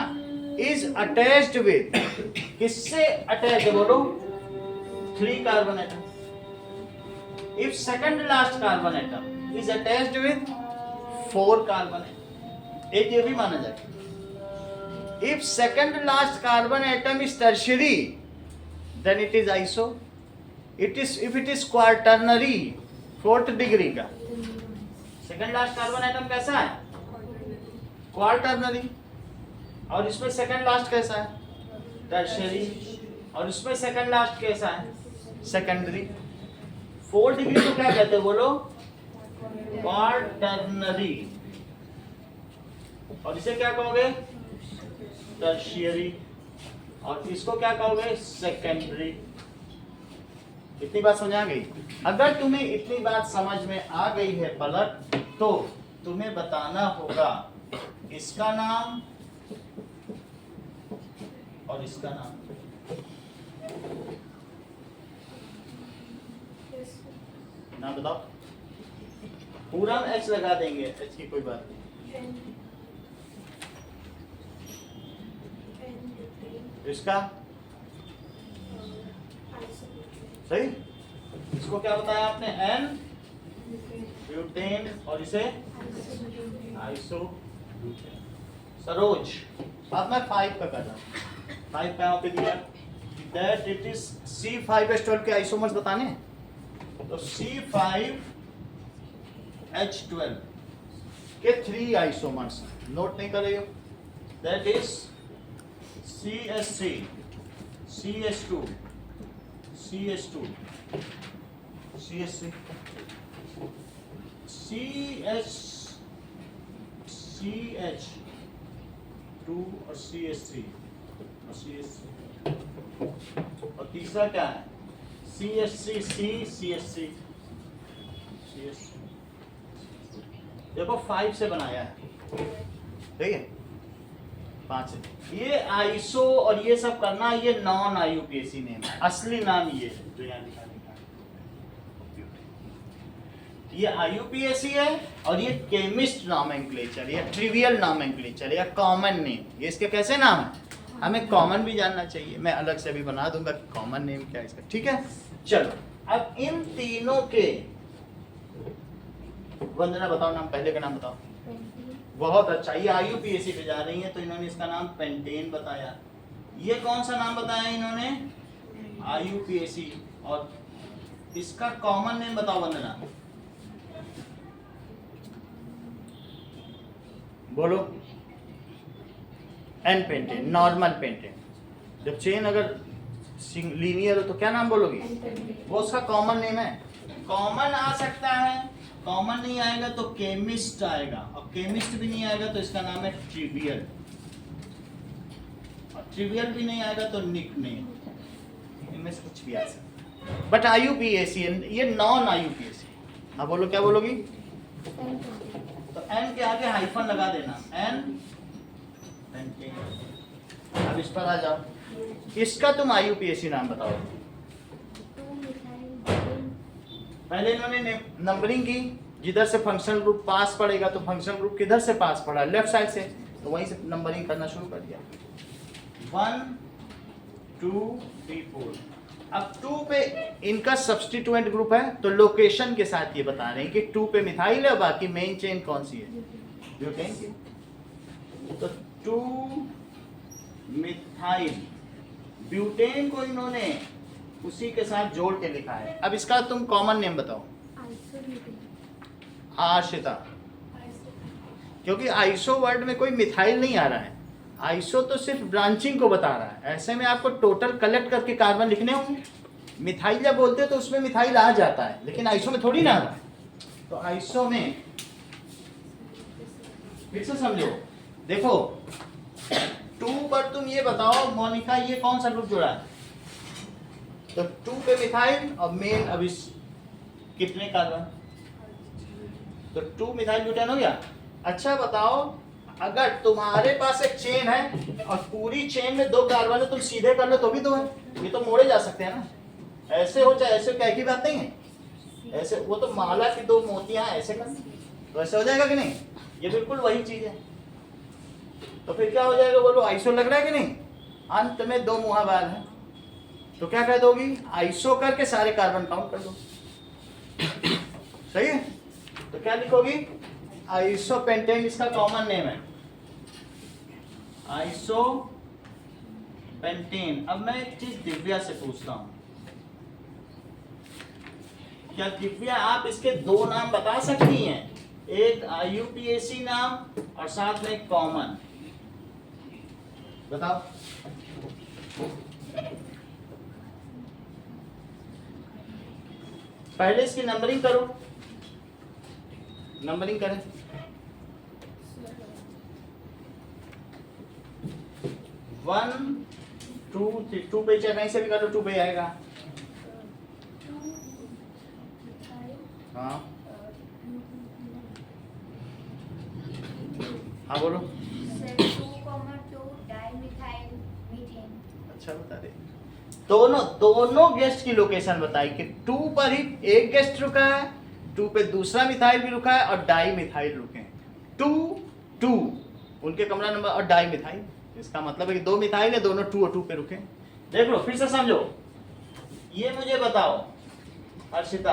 S1: इज अटैच्ड विद, किससे अटैच है बोलो? 3 carbon atom. If second last carbon atom is attached with 4 carbon atom, एक ये भी माना जाए। If second last carbon atom is tertiary, then it is iso. If it is quaternary, 4th degree का second last carbon atom कैसा है? Quaternary। और इसमें second last कैसा है? Tertiary। और इसमें second last कैसा है? Secondary। 4th degree को क्या कहते हैं बोलो? Quaternary। और इसे क्या कहोगे? टर्शियरी। और इसको क्या कहोगे? सेकेंडरी। इतनी बात समझ आ गई? अगर तुम्हें इतनी बात समझ में आ गई है पलक, तो तुम्हें बताना होगा इसका नाम और इसका नाम। नाम बताओ। पूरा हम H लगा देंगे, H की कोई बात नहीं। इसका सही, इसको क्या बताया आपने, N ब्यूटेन, और इसे आइसो। सरोज, अब मैं 5 का कर रहा हूँ। 5 का यहाँ पे दिया दैट इट इज C5H12 के आइसोमर्स बताने, तो C5H12 के 3 आइसोमर्स नोट नहीं कर रहे हो, that is CH3, CH2, CH2, CH3, CH2 और CH3 और CH3, और तीसरा क्या है, CH3C, CH3, CH3। देखो 5 से बनाया है, ठीक है, 5 से। ये आइसो और ये सब करना, ये नॉन IUPAC नेम है, असली नाम ये है जो यहाँ लिखा है। ये IUPAC है और ये केमिस्ट नॉमेनक्लेचर या ट्रिवियल नॉमेनक्लेचर या कॉमन नेम। ये इसके कैसे नाम है, हमें कॉमन भी जानना चाहिए, मैं अलग से भी बना दूंगा कॉमन नेम क्या है इसका, ठीक है। चलो अब इन तीनों के, वंदना बताओ नाम, पहले का नाम बताओ। बहुत अच्छा, ये IUPAC पे जा रही है तो इन्होंने इसका नाम पेंटेन बताया। ये कौन सा नाम बताया इन्होंने, IUPAC, और इसका कॉमन नेम बताओ वंदना, बोलो। N pentane, normal pentane. जब चेन अगर लीनियर हो तो क्या नाम बोलोगी, वो उसका कॉमन नेम है। कॉमन आ सकता है, कॉमन नहीं आएगा तो केमिस्ट आएगा, और केमिस्ट भी नहीं आएगा तो इसका नाम है ट्रिवियल, और ट्रिवियल भी नहीं आएगा तो निक नेम, इनमें से कुछ भी आ सकता है। बट IUPAC ये नॉन IUPAC। हाँ बोलो, क्या बोलोगी, तो N के आगे हाइफन लगा देना, N पेंटेन। अब इस पर आ जाओ, इसका तुम IUPAC नाम बताओ। पहले इन्होंने नंबरिंग की, जिधर से फंक्शनल ग्रुप पास पड़ेगा तो फंक्शनल ग्रुप किधर से पास पड़ा, लेफ्ट साइड से, तो वहीं से नंबरिंग करना शुरू कर दिया, 1 2 3 4। अब 2 पे इनका सब्स्टिट्यूएंट ग्रुप है तो लोकेशन के साथ ये बता रहे हैं कि 2 पे मिथाइल है, बाकी मेन चेन कौन सी है, ब्यूटेन की। तो 2 मिथाइल ब्यूटेन को इन्होंने उसी के साथ जोड़ के लिखा है। अब इसका तुम कॉमन नेम बताओ, आशिता, क्योंकि आइसो वर्ड में कोई मिथाइल नहीं आ रहा है, आइसो तो सिर्फ ब्रांचिंग को बता रहा है। ऐसे में आपको टोटल कलेक्ट करके कार्बन लिखने होंगे। मिथाइल जब बोलते हैं तो उसमें मिथाइल आ जाता है, लेकिन आइसो में थोड़ी ना आ रहा है। तो आइसो में फिर से समझो, देखो 2 पर तुम ये बताओ मोनिका, ये कौन सा ग्रुप जुड़ा है, तो 2 पे मिथाइल और मेन, अब इस कितने कार्बन, तो 2 मिथाइल ब्यूटेन हो गया। अच्छा बताओ, अगर तुम्हारे पास एक चेन है और पूरी चेन में 2 कार्बन है, तुम सीधे कर लो तो भी 2 है, ये तो मोड़े जा सकते हैं ना, ऐसे हो चाहे ऐसे, क्या की बात नहीं है, ऐसे वो तो माला की 2 मोतियां ऐसे कर तो ऐसे हो जाएगा कि नहीं, ये बिल्कुल वही चीज है। तो फिर क्या हो जाएगा बोलो, आइसो लग रहा है कि नहीं, अंत में 2 मुहा बाल है, तो क्या कह दोगी, आइसो करके सारे कार्बन काउंट कर दो, सही है। तो क्या लिखोगी, आइसो पेंटेन, इसका कॉमन नेम है आइसो पेंटेन। अब मैं एक चीज दिव्या से पूछता हूं, क्या दिव्या आप इसके 2 नाम बता सकती हैं, एक IUPAC नाम और साथ में कॉमन, बताओ। पहले इसकी नंबरिंग करो, नंबरिंग करें, 1 2 3, 2 पे चाहे कहीं से भी कर लो, 2 पे आएगा। हाँ हाँ बोलो। अच्छा बता दे, दोनों गेस्ट की लोकेशन बताई कि 2 पर ही एक गेस्ट रुका है, 2 पे दूसरा मिथाइल भी रुका है और डाई मिथाइल रुके हैं। 2 2 उनके कमरा नंबर और डाई मिथाइल, इसका मतलब है कि 2 मिथाइल है, दोनों 2 और 2 पे रुके। देख लो फिर से समझो। ये मुझे बताओ हर्षिता,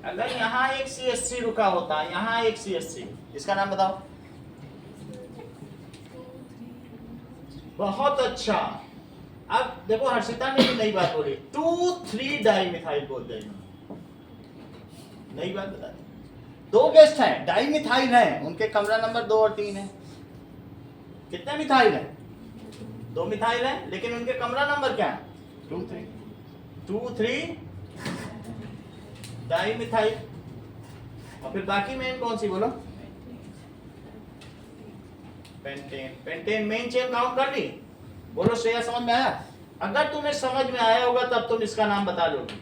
S1: अगर यहाँ एक CH3 रुका होता, यहाँ एक CH3, इसका नाम बताओ। बहुत अच्छा। अब देखो हर्षिता ने भी नई बात बोली, 2,3 डाई मिथाइल बोल दिया इन्होंने, नई बात बता दी। 2 गेस्ट हैं, डाई मिथाइल हैं, उनके कमरा नंबर 2 और 3 है। कितने मिथाइल हैं? 2 मिथाइल हैं, लेकिन उनके कमरा नंबर क्या है? 2 3 2 3 डाई मिथाइल। और फिर बाकी मेन कौन सी बोलो? Pentane. Pentane main chain count कर ली? बोलो श्रेया, समझ में आया? अगर तुम्हें समझ में आया होगा तब तुम इसका नाम बता लोगे।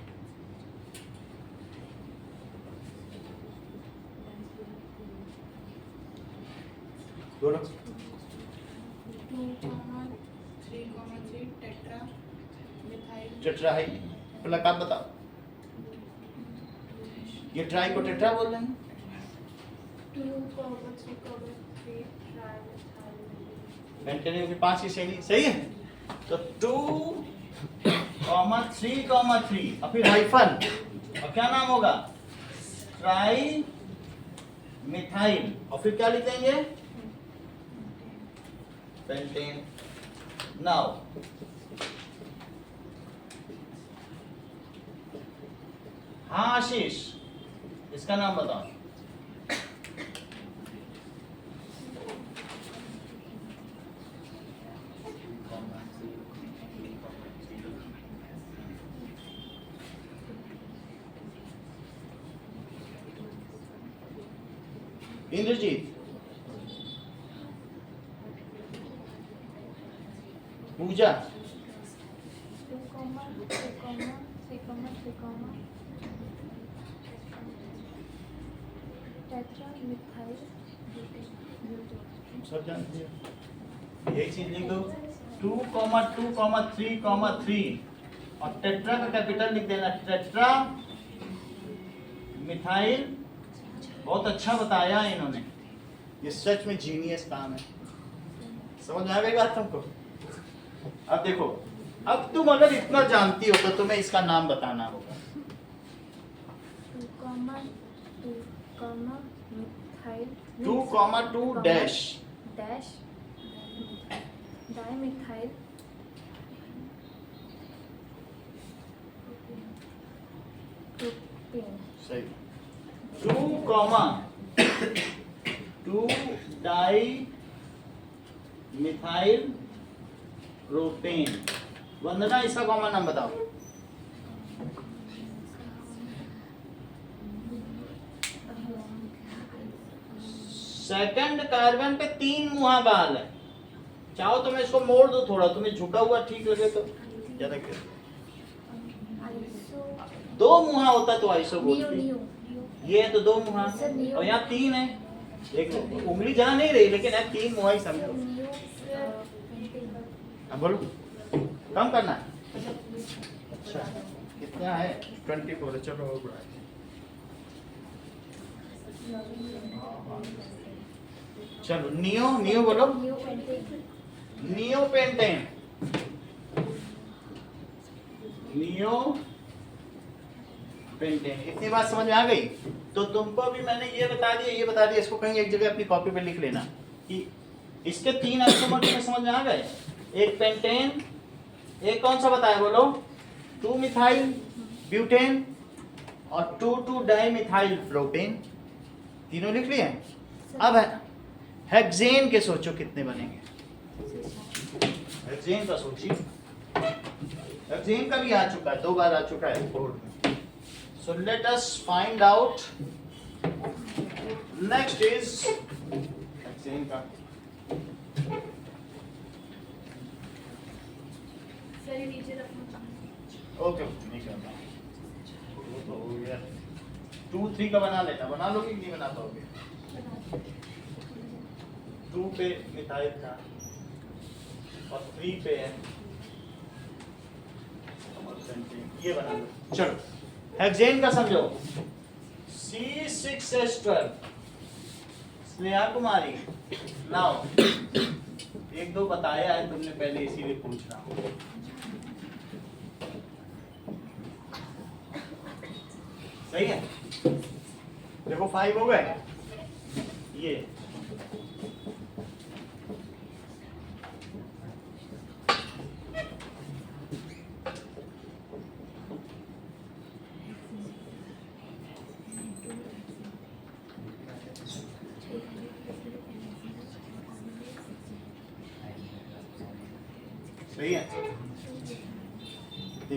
S1: बोलो।
S4: 2,3,3 टेट्रा मिथाइल
S1: टेट्रा है, फिर आप बताओ। ये ट्राई को टेट्रा बोल रहे हैं।
S3: 2,3,3 trimethyl।
S1: पेंटेन की 5 की श्रेणी सही है। तो 2,3,3 और फिर हाइफन, और क्या नाम होगा? Tri methyl. और फिर क्या लिख देंगे? पेंटेन। नाउ हाँ आशीष, इसका नाम बताओ। इंद्रजीत, पूजा,
S3: 2,2,3,3 tetramethyl butane।
S1: सब जानते हैं, यही चीज लिख दो। 2,2,3,3 और टेट्रा का कैपिटल लिख देना, टेट्रा मिथाइल। बहुत अच्छा बताया इन्होंने, ये सच में जीनियस काम है। समझ में आ गई बात तुमको? अब देखो, अब तुम अगर इतना जानती हो तो तुम्हें इसका नाम बताना होगा। 2,2 डैश
S3: dimethyl propane।
S1: सही। 2,2 डाई मिथाइल प्रोपेन। वंदना, इसका कॉमन नाम बताओ। सेकंड कार्बन पे 3 मुहा बाल है। चाहो तो मैं इसको मोड़ दूं थोड़ा, तुम्हें झुका हुआ ठीक लगे तो। ज्यादा क्या? 2 मुहा होता तो आइसो बोलती। ये है तो 2 मुहा, और यहाँ 3 है। देख लो, उंगली जा नहीं रही, लेकिन है 3 मुहा ही समझो। अब बोलो, कम करना है। अच्छा, कितना है? 24 है। चलो और बढ़ाए। चलो नियो, नियो बोलो। Neo pentane. Neo pentane. इतनी बात समझ में आ गई? तो तुमको भी मैंने ये बता दिया, इसको कहीं एक जगह अपनी कॉपी पे लिख लेना कि इसके 3 आइसोमर तुम्हें समझ में आ गए। एक पेंटेन, एक कौन सा बताया बोलो? 2 मिथाइल ब्यूटेन और 2,2 डाई मिथाइल प्रोपेन। तीनों लिख लिए। अब हेक्सेन के सोचो कितने बनेंगे? हेक्सेन का सोचिए। हेक्सेन का भी आ चुका है, 2 बार आ चुका है बोर्ड में। So let us find out. Next is hexane का। ओके, नहीं करना। वो तो हो गया। 2 3 का बना लेना। बना लोगे कि नहीं बना पाओगे? 2 पे मिथाइल था और 3 पे है, ये बना लो। चलो हेक्सेन का समझो। C6H12 स्नेहा कुमारी नाउ एक दो बताया है तुमने पहले इसीलिए पूछ रहा हूँ। सही है, देखो 5 हो गए ये। सही है,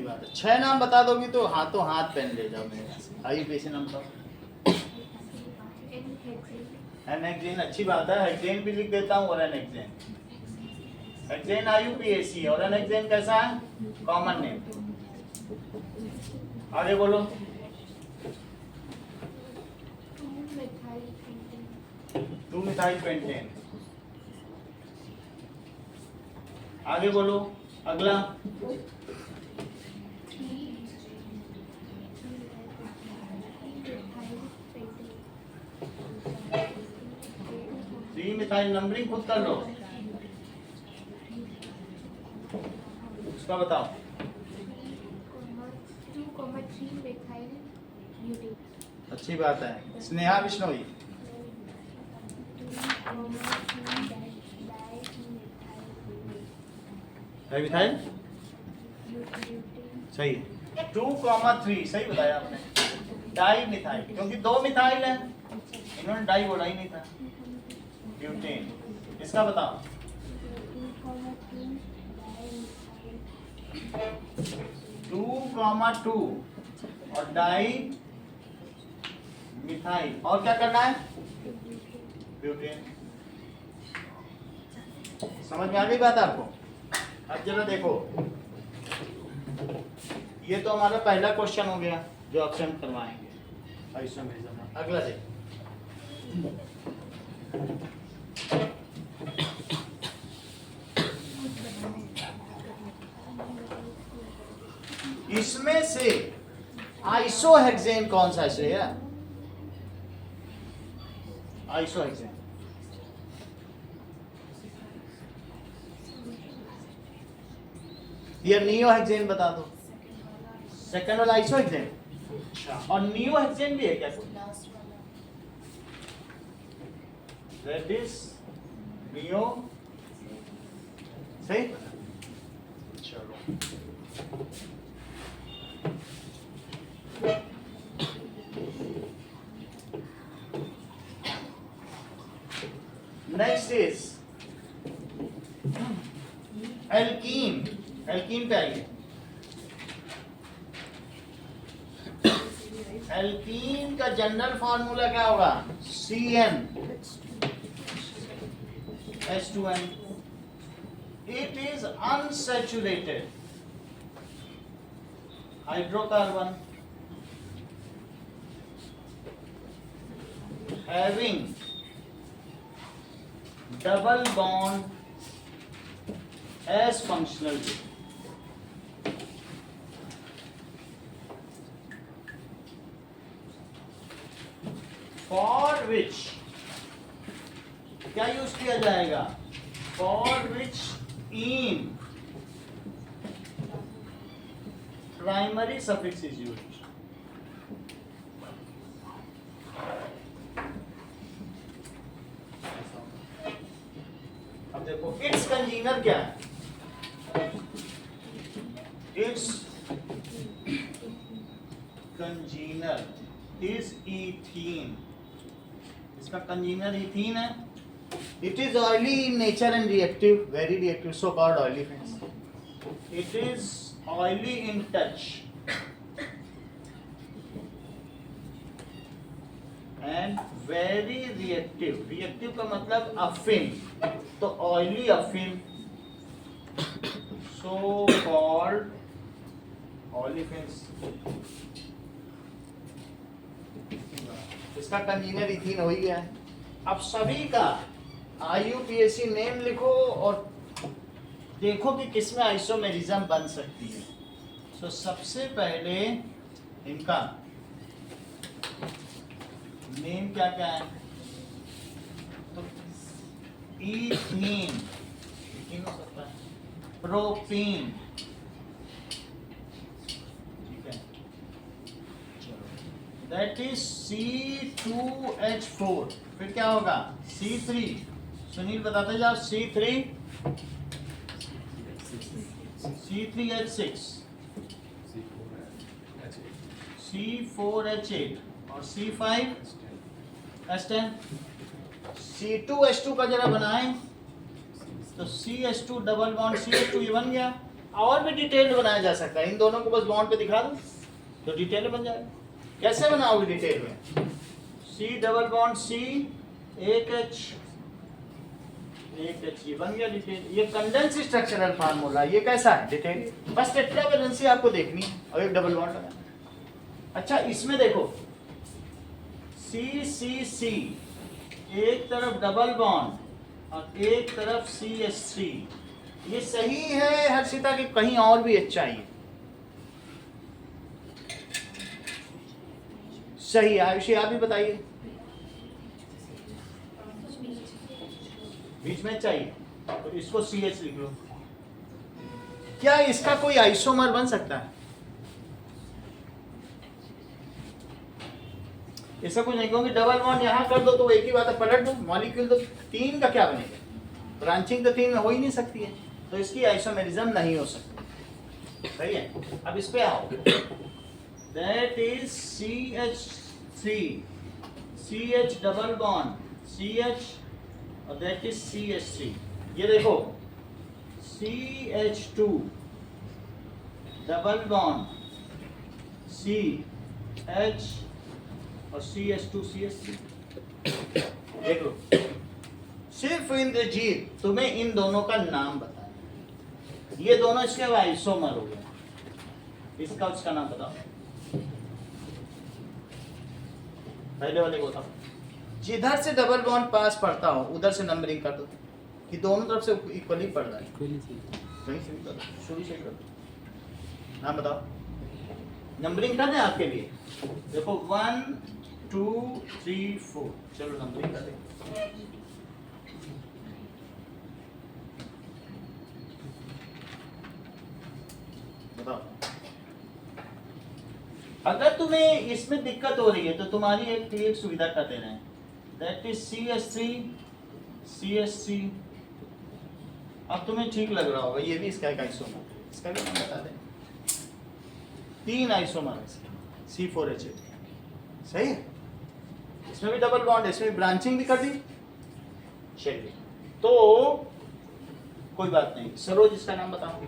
S1: बात है। 6 नाम बता दोगी तो हाथों हाथ पेन ले जाओ मेरे से। आइए पेशे नाम बताओ। एनहेक्सेन अच्छी बात है, हेक्सेन भी लिख देता हूँ और एनहेक्सेन। हेक्सेन IUPAC और एनहेक्सेन कैसा है? Common name. आगे बोलो। 2-methyl pentane। आगे बोलो अगला। मिथाइल नंबरिंग खुद कर लो, उसका बताओ।
S3: 2,3 methyl butane।
S1: अच्छी बात है। स्नेहा बिश्नोई।
S3: 2,3
S1: मिथाइल सही है। 2,3 सही बताया आपने। डाई मिथाइल, क्योंकि 2 मिथाइल है, इन्होंने डाई बोला ही नहीं था। ब्यूटेन, इसका बताओ। 2,2 और डाई मिथाइल, और क्या करना है? ब्यूटेन। समझ में आ गई बात आपको? अब जरा देखो, ये तो हमारा पहला क्वेश्चन हो गया जो आपसे हम करवाएंगे आइसोमेरिज्म। अगला देखो। इसमें से आइसोहेक्सेन कौन सा है? आइसोहेक्सेन या नियोहेक्सेन बता दो। सेकंड वाला आइसोहेक्सेन। अच्छा, और नियोहेक्सेन भी है क्या? That is neo. सही, चलो। Next is alkene. एल्कीन पे आइए। एल्कीन का जनरल फार्मूला क्या होगा? CnH2n। It is unsaturated hydrocarbon having double bond as functional group। For which क्या यूज किया जाएगा? For which in primary suffix is used। अब देखो इट्स कंजीनर क्या है? It's congener is ethene. इसका कंजीनर ईथीन है। It is oily in nature and reactive, very reactive, so called oily friends। It is oily in touch and very reactive। reactive का मतलब अफिन, तो oily अफिन, so called olefins। इसका कंजीनर ethene हो ही गया है। अब सभी का IUPAC नेम लिखो और देखो कि किसमें आइसोमेरिज्म बन सकती है। तो सबसे पहले इनका नेम क्या क्या है? तो इथीन हो सकता है, प्रोपीन, ठीक है, दैट इज C2H4। फिर क्या होगा? C3, सुनील बताते जाओ। C3H6, C4H8 और C5H10। C2H2 का जरा बनाएं तो CH2 डबल बॉन्ड CH2 ये बन गया। और भी डिटेल बनाया जा सकता है, इन दोनों को बस बॉन्ड पे दिखा दो तो डिटेल बन जाएगा। कैसे बनाओगे डिटेल में? C डबल बॉन्ड C, एक H ये बन गया डिटेल। ये कंडेंस स्ट्रक्चरल फार्मूला, ये कैसा है डिटेल? बस टेट्रा वैलेंसी आपको देखनी है और एक डबल बॉन्ड लगाना। अच्छा इसमें देखो CCC, एक तरफ डबल बॉन्ड और एक तरफ CH3, ये सही है हर्षिता कि कहीं और भी H चाहिए? सही है। आयुषी आप भी बताइए, बीच में चाहिए तो इसको CH लिख लो। क्या इसका कोई आइसोमर बन सकता है? ऐसा कुछ नहीं, क्योंकि डबल बॉन्ड यहाँ कर दो तो एक ही बात है, पलट दो मॉलिक्यूल, तो तीन का क्या बनेगा? ब्रांचिंग तो तीन में हो ही नहीं सकती है, तो इसकी आइसोमेरिज्म नहीं हो सकती। सही है। अब इस पे आओ, that is CH3, CH double bond CH और दैट इज CH3। ये देखो CH2 डबल बॉन्ड CH और CH2 CH3। देख लो, सिर्फ इंद्रजीत तुम्हें इन दोनों का नाम बताया, ये दोनों इसके आइसोमर हो गया। इसका उसका नाम बताओ, पहले वाले को बताओ। जिधर से डबल बॉन्ड पास पड़ता हो उधर से नंबरिंग कर दो कि दोनों तरफ से इक्वली पड़ रहा है।
S2: इक्वली सही।
S1: वहीं से कर दो, शुरू से कर दो। नाम बताओ, नंबरिंग कर दें आपके लिए। देखो 1 2 3 4, चलो नंबरिंग कर दें। बताओ, अगर तुम्हें इसमें दिक्कत हो रही है तो तुम्हारी एक सुविधा कर दे रहे हैं, दैट इज CH3। अब तुम्हें ठीक लग रहा होगा, ये भी इसका एक आइसोमर है, इसका भी नाम बता दें। 3 आइसोमर है C4H8, सही है। इसमें भी डबल बॉन्ड है, इसमें भी ब्रांचिंग भी कर दी। चलिए, तो कोई बात नहीं। सरोज इसका नाम बताओ।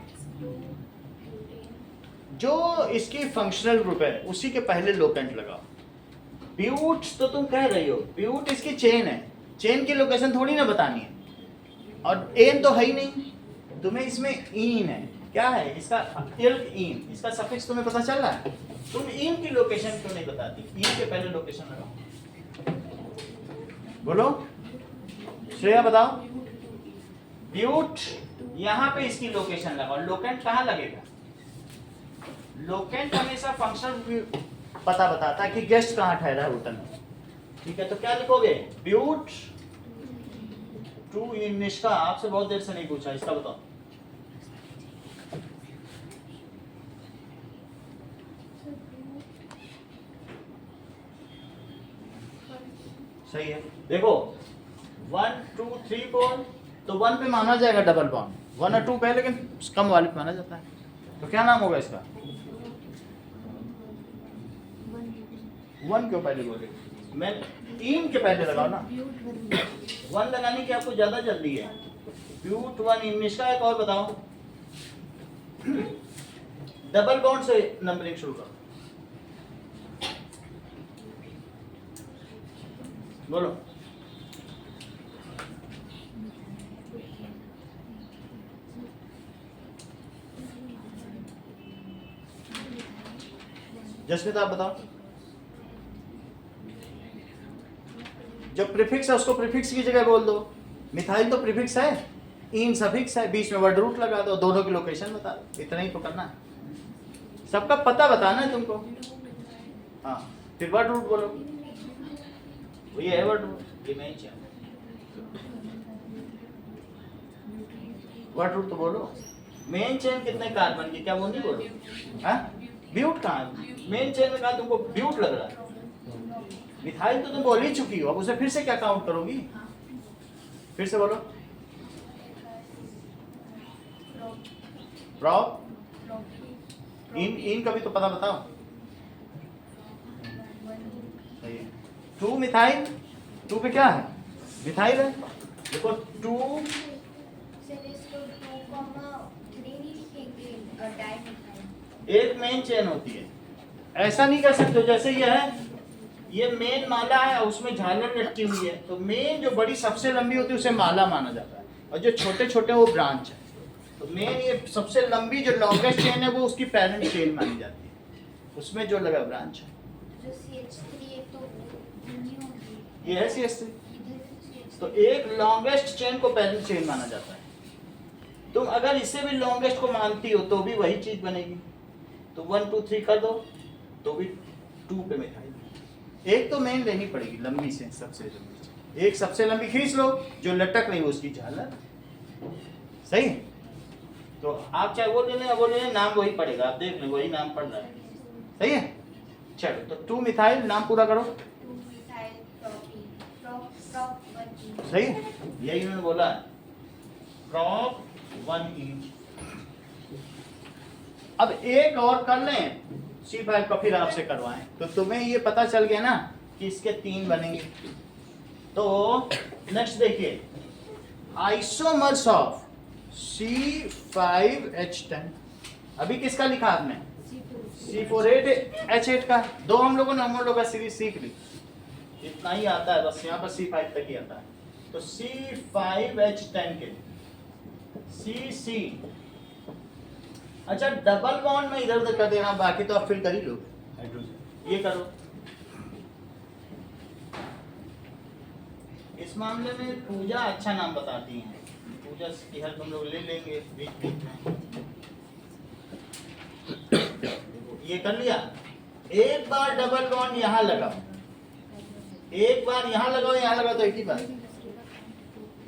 S1: जो इसकी फंक्शनल ग्रुप है उसी के पहले लोकेंट लगाओ। ब्यूट तो तुम कह रही हो, ब्यूट इसकी चेन है, चेन की लोकेशन थोड़ी ना बतानी है, और एन तो है ही नहीं, तुम्हें इसमें इन है। क्या है इसका? इन, इसका सफिक्स तुम्हें पता चल रहा है? तुम इन की लोकेशन क्यों नहीं बताती? इन के पहले लोकेशन लगाओ, बोलो श्रेया बताओ। ब्यूट, यहां पे इसकी लोकेशन लगाओ। लोकेंट कहां लगेगा? लोकेंट हमेशा फंक्शनल पता बताता है कि गेस्ट कहां ठहरा है होटल में। ठीक है, तो क्या लिखोगे? ब्यूट टू इन। निष्का, आपसे बहुत देर से नहीं पूछा, इसका बताओ। सही है। देखो 1 2 3 4, तो 1 पे माना जाएगा डबल बॉन्ड, 1 और 2 पे, लेकिन कम वाले पे माना जाता है। तो क्या नाम होगा इसका? 1 क्यों पहले बोले? मैं 3 के पहले लगाओ ना। 1 लगाने की आपको ज्यादा जल्दी है। ब्यूट 1 इन। इसका एक और बताओ, डबल बॉन्ड से नंबरिंग शुरू करो, बोलो। जसमीत आप बताओ। जो प्रीफिक्स है उसको प्रीफिक्स की जगह बोल दो। मिथाइल तो प्रीफिक्स है, इन सफिक्स है, बीच में वर्ड रूट लगा दो, दोनों की लोकेशन बता दो। इतना ही तो करना है, सबका पता बताना है तुमको। हाँ, फिर वर्ड रूट बोलो। ये है वर्ड रूट, ये मेन चेन। वर्ड रूट तो बोलो। मेन चेन कितने कार्बन की, क्या वो नहीं बोलो? हाँ, ब्यूट कहाँ है? मेन चेन में कहा तुमको ब्यूट लग रहा है। मिथाइल तो तुम बोल ही चुकी हो, अब उसे फिर से क्या काउंट करोगी? फिर से बोलो। प्रॉप, इन का भी तो पता बताओ। सही है। 2 मिथाइल, 2 पे क्या है? मिथाइल है। देखो 2 एक मेन चेन होती है। ऐसा नहीं कर सकते जैसे ये है, ये मेन माला है और उसमें झालर लटकी हुई है, तो मेन जो बड़ी सबसे लंबी होती है उसे माला माना जाता है, और जो छोटे छोटे वो ब्रांच है। तो मेन ये सबसे लंबी जो लॉन्गेस्ट चेन है वो उसकी पेरेंट चेन मानी जाती है, उसमें जो लगा ब्रांच है। ये है CH3। तो एक लॉन्गेस्ट चेन को पेरेंट चेन माना जाता है। तुम अगर इसे भी लॉन्गेस्ट को मानती हो तो भी वही चीज बनेगी। तो 1 2 3 कर दो तो भी 2 पे मिथाइल। एक तो मेन लेनी पड़ेगी लंबी से, सबसे लंबी। एक सबसे लंबी खींच लो, जो लटक रही है उसकी झालर। सही। तो आप चाहे वो ले लें, वो ले लें, नाम वही पड़ेगा, आप देख लें वही नाम पड़ रहा है। सही है। चलो तो 2 मिथाइल, नाम पूरा करो। सही है, यही उन्होंने बोला है, प्रॉप 1 इंच। अब एक और कर लें, C5 का फिर आपसे करवाएं, तो तुम्हें ये पता चल गया ना कि इसके 3 बनेंगे। तो नेक्स्ट देखिए, आइसोमर्स ऑफ C5H10। अभी किसका लिखा आपने? C4H8 का। दो हम लोगों का सीरीज सीख ली, इतना ही आता है बस, यहाँ पर C5 तक ही आता है। तो C5H10 के CC। अच्छा, डबल बॉन्ड में इधर उधर कर देना, बाकी तो आप फिल कर ही लो। हाइड्रोजन ये करो। इस मामले में पूजा अच्छा नाम बताती हैं, पूजा की हेल्प हम लोग ले लेंगे बीच बीच में। ये कर लिया। एक बार डबल बॉन्ड यहाँ लगाओ, एक बार यहाँ लगाओ, यहाँ लगाओ, तो एक ही बार।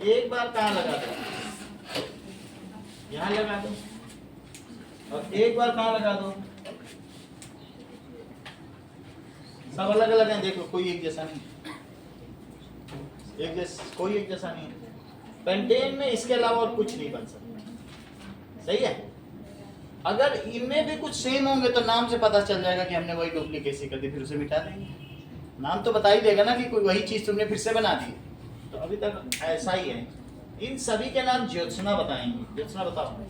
S1: एक बार कहाँ लगा दो? यहाँ लगा दो। और एक बार कहाँ लगा दो? सब अलग अलग हैं, देख लो, कोई एक जैसा नहीं, कोई एक जैसा नहीं है। पेंटेन में इसके अलावा और कुछ नहीं बन सकता। सही है। अगर इनमें भी कुछ सेम होंगे तो नाम से पता चल जाएगा कि हमने वही डुप्लीकेसी कर दी, फिर उसे मिटा देंगे। नाम तो बता ही देगा ना कि कोई वही चीज तुमने फिर से बना दी। तो अभी तक ऐसा ही है। इन सभी के नाम ज्योत्सना बताएंगे। ज्योत्सना बताओ।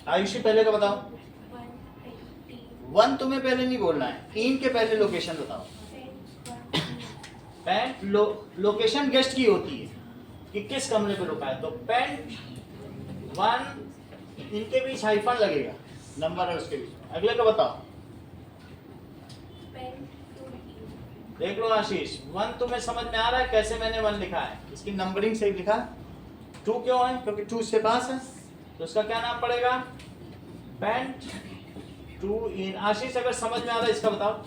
S1: आयुषी पहले का बताओ। 1 तुम्हें पहले नहीं बोलना है, इनके पहले लोकेशन बताओ। पेंट लोकेशन गेस्ट की होती है कि किस कमरे पे रुका है। तो पेंट 1, इनके बीच हाइफन लगेगा, नंबर है उसके बीच। अगले का बताओ। देख लो आशीष, 1 तुम्हें समझ में आ रहा है कैसे मैंने 1 लिखा है? इसकी नंबरिंग सही लिखा। 2 क्यों है? क्योंकि 2 इसके पास है, तो उसका क्या नाम पड़ेगा? पेंट 2 इन। आशीष अगर समझ में आ रहा है इसका बताओ।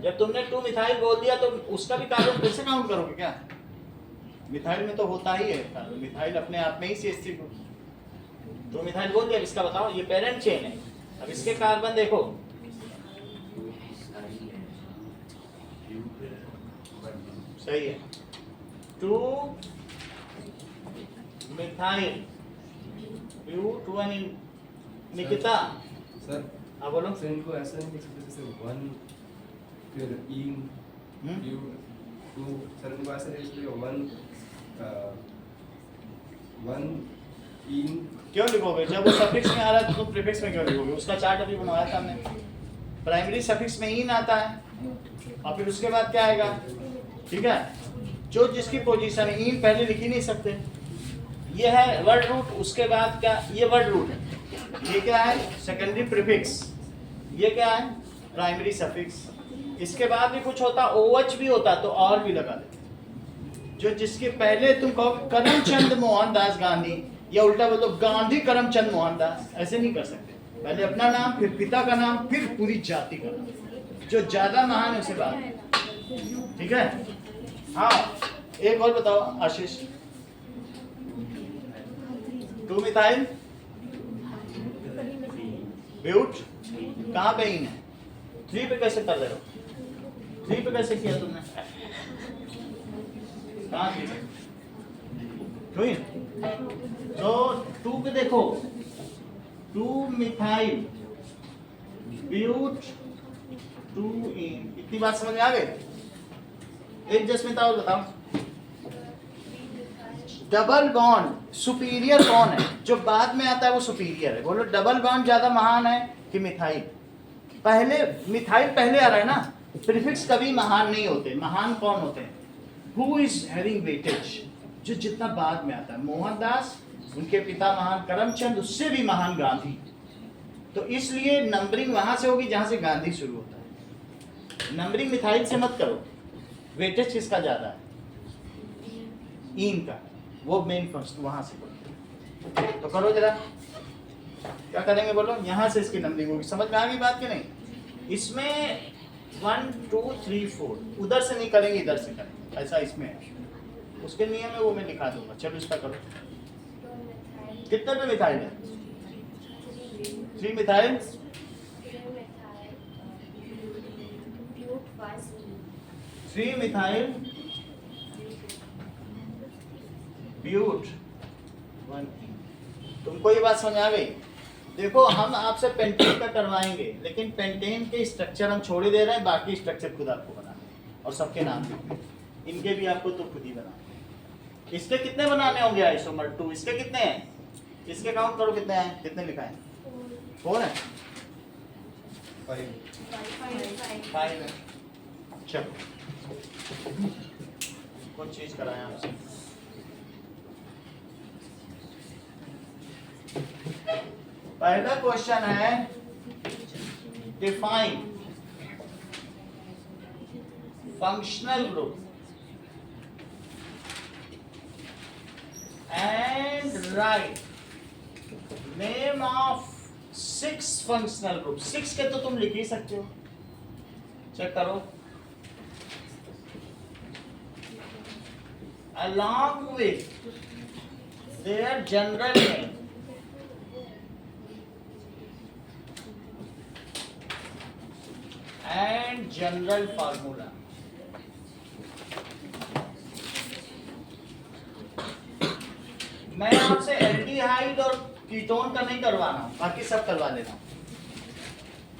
S1: जब तुमने 2 मिथाइल बोल दिया तो उसका भी कार्बन फिर से काउंट करोगे क्या? मिथाइल में तो होता ही है, मिथाइल अपने आप में ही CH3। 2 मिथाइल बोल दिया, इसका बताओ। ये पेरेंट चेन है। अब इसके कार्बन देखो, सही है। 2 methyl but 1 ene. Nikita
S5: sir
S1: हाँ बोलो।
S5: सर इनको ऐसा नहीं लिख सकते जैसे 1 फिर इन ब्यूट 2। सर इनको ऐसा लिख सकते 1 इन।
S1: क्यों लिखोगे? जब वो सफिक्स में आ रहा है तो प्रीफिक्स में क्यों लिखोगे? उसका चार्ट अभी बनवाया था हमने। प्राइमरी सफिक्स में इन आता है और फिर उसके बाद क्या आएगा? ठीक है, जो जिसकी पोजीशन है। इन पहले लिख ही नहीं सकते। ये है वर्ड रूट, उसके बाद क्या? ये वर्ड रूट है। ये क्या है? Secondary prefix. ये क्या है? Primary suffix. इसके बाद भी कुछ होता, OH भी होता तो और भी लगा देते। जो जिसके पहले तुम कहो करमचंद मोहनदास गांधी, या उल्टा बोलो गांधी करमचंद मोहनदास, ऐसे नहीं कर सकते। पहले अपना नाम, फिर पिता का नाम, फिर पूरी जाति का नाम, जो ज्यादा महान है उसे बाद। ठीक है। हाँ, एक और बताओ आशीष। 2 मिथाइल ब्यूट कहाँ पे इन है? 3 पे कैसे कर रहे हो? 3 पे कैसे किया तुमने? कहाँ थी? तो 2 पे देखो, 2 मिथाइल ब्यूट 2 इन। इतनी बात समझ में आ गई? एक जस्मिता और बताओ। डबल बॉन्ड सुपीरियर कौन है? जो बाद में आता है वो सुपीरियर है। बोलो डबल बॉन्ड ज्यादा महान है कि मिथाइल? पहले मिथाइल पहले आ रहा है ना, प्रीफिक्स कभी महान नहीं होते। महान कौन होते हैं? हु इज हैविंग वेटेज, जो जितना बाद में आता है। मोहनदास, उनके पिता महान करमचंद, उससे भी महान गांधी। तो इसलिए नंबरिंग वहां से होगी जहां से गांधी शुरू होता है। नंबरिंग मिथाइल से मत करो। वेटेज किसका ज्यादा है? इन का, वो मेन फंक्शन वहां से करो। तो करो जरा, क्या करेंगे बोलो? यहां से इसकी नंबरिंग होगी। समझ में आ गई बात कि नहीं? इसमें 1 2 3 4 उधर से नहीं करेंगे, इधर से करेंगे, ऐसा इसमें है। उसके नियम है वो मैं लिखा दूंगा। चलो इसका करो। कितने पे मिथाइल है? 3 मिथाइल 3 मिथाइल ब्यूट 1। तुमको ये बात समझ आ गई? देखो हम आपसे पेंटेन का करवाएंगे, लेकिन पेंटेन के स्ट्रक्चर हम छोड़ ही दे रहे हैं, बाकी स्ट्रक्चर खुद आपको बनाना है। और सबके नाम लिखने, इनके भी आपको तो खुद ही बनाना। इसके कितने बनाने होंगे आइसोमर 2? इसके कितने हैं? इसके काउंट करो कितने हैं, कितने लिखा है? 4 है, 5 है। चलो कुछ चीज कराएं आपसे। पहला क्वेश्चन है define functional group and write name of 6 functional group. 6 के तो तुम लिख ही सकते हो, चेक करो। along with their general name and general formula। मैं आपसे एल्डिहाइड और कीटोन का नहीं करवाना हूं, बाकी सब करवा लेना।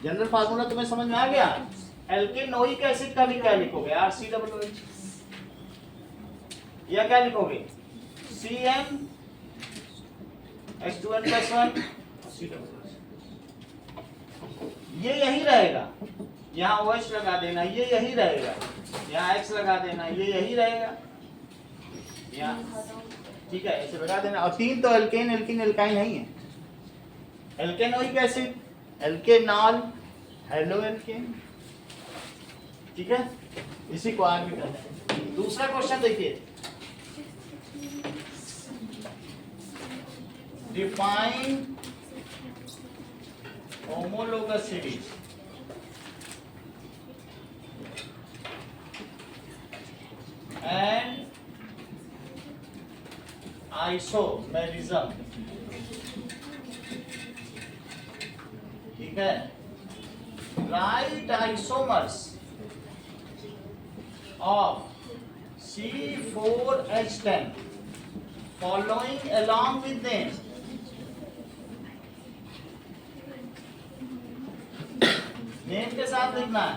S1: जनरल फार्मूला तुम्हें समझ में आ गया? एल्केनोइक एसिड का भी क्या लिखोगे? RCOOH, या क्या लिखोगे? CN H2N+1 COOH। ये यही रहेगा, यहाँ OH लगा देना, ये यही रहेगा, यहाँ X लगा देना, ये यही रहेगा, यहाँ ठीक है ऐसे लगा देना। और 3 तो एल्केन एल्किन एल्काइन नहीं है। एल्केनोइक एसिड, एल्केनॉल, हेलो एल्केन, ठीक है। इसी को आगे करना है। दूसरा क्वेश्चन देखिए, define homologous series and isomerism। ठीक है, write isomers of C4H10 following along with them। Name के साथ लिखना है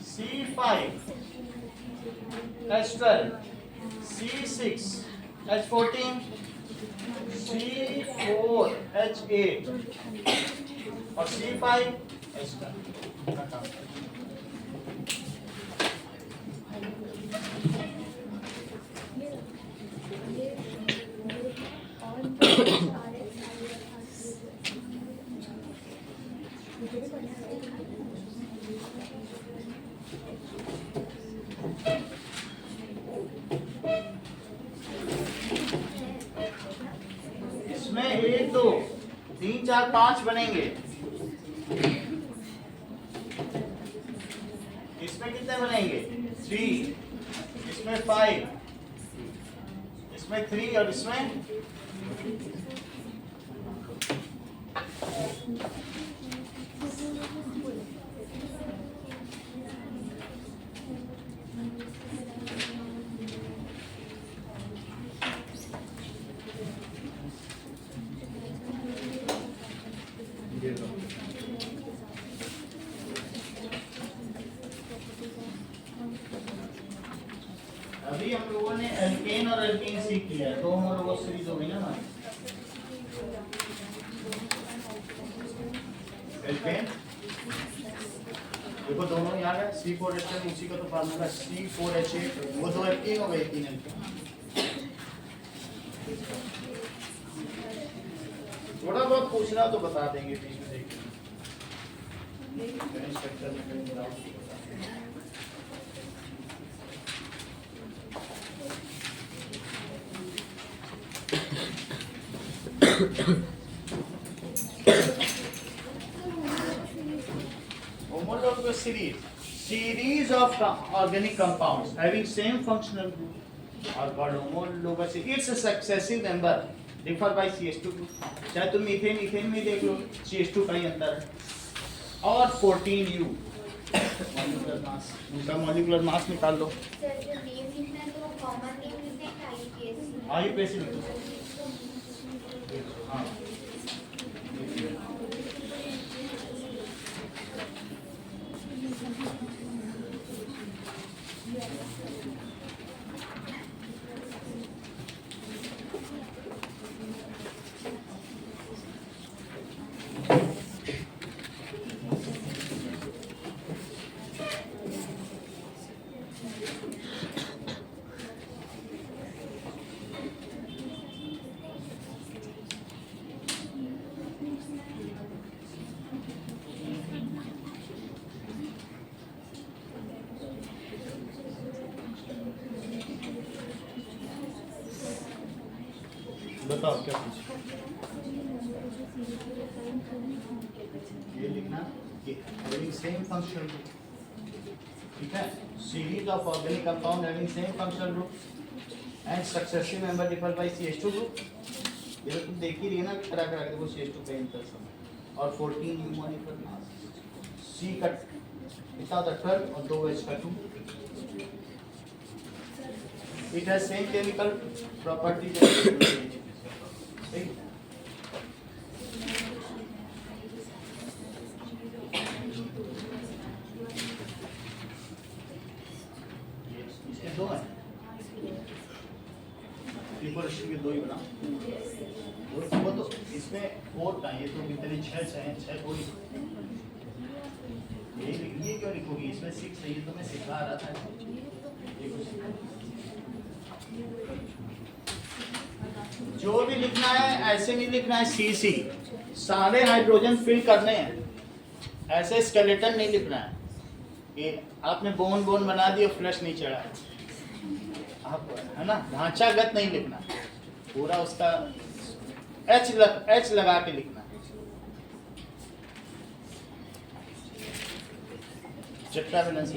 S1: C5H12 C6H14 C4H8 और C5H12। 4 5 बनेंगे। इसमें कितने बनेंगे? 3, इसमें 5, इसमें 3 और इसमें
S5: ये लो।
S1: अभी हम लोगों ने एल्केन और एल्केन सीख लिया है, तो होमोलोगस सीरीज हो गई ना हमारी। एल्केन देखो दोनों याद है, C4H10 उसी का तो फार्मूला C4H8, वो दो एल्केन हो गए, 3 एल्केन। थोड़ा बहुत पूछना तो बता देंगे बीच में, देखिए स्ट्रक्चर में कहीं डाउट नहीं बता देंगे। Homologous series of organic compounds having same functional group are called homologous. It's a successive member differ by CH2 group. चाहे तुम मीथेन इथेन में देख लो, CH2 का ही अंतर है। और 14U मॉलिक्यूलर मास, उनका मॉलिक्यूलर मास निकाल लो।
S3: सर जो नेम लिखना है तो वो कॉमन नेम लिखते हैं IUPAC।
S1: IUPAC लिख दो। हाँ बताओ क्या पूछे? ये लिखना कि having same functional group, ठीक है? Series of organic compound having same functional group and successive member differ by CH2 group. ये तो तुम देख ही रही है ना, करा करा के देखो CH2 का इंटर सब और 14 मोलिकुलर मास, C का कितना होता है 12 और 2H का 2. It has same chemical properties. इसके दो हैं, के दो ही बना, वो तो इसमें 4 का, ये तो कितने 6 हैं, 6 कोई ये क्यों लिखोगी, इसमें 6 है, ये तो मैं सिखा रहा था। जो भी लिखना है ऐसे नहीं लिखना है, CC सारे हाइड्रोजन फिल करने हैं, ऐसे स्केलेटन नहीं लिखना है कि आपने बोन बोन बना दिया फ्लश नहीं चढ़ा है, आप है ना, ढांचागत नहीं लिखना, पूरा उसका H लगा के लिखना है। चट्टा बैलेंस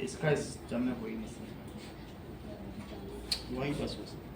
S1: इसका जब मैं कोई नहीं वही बस हो सकता।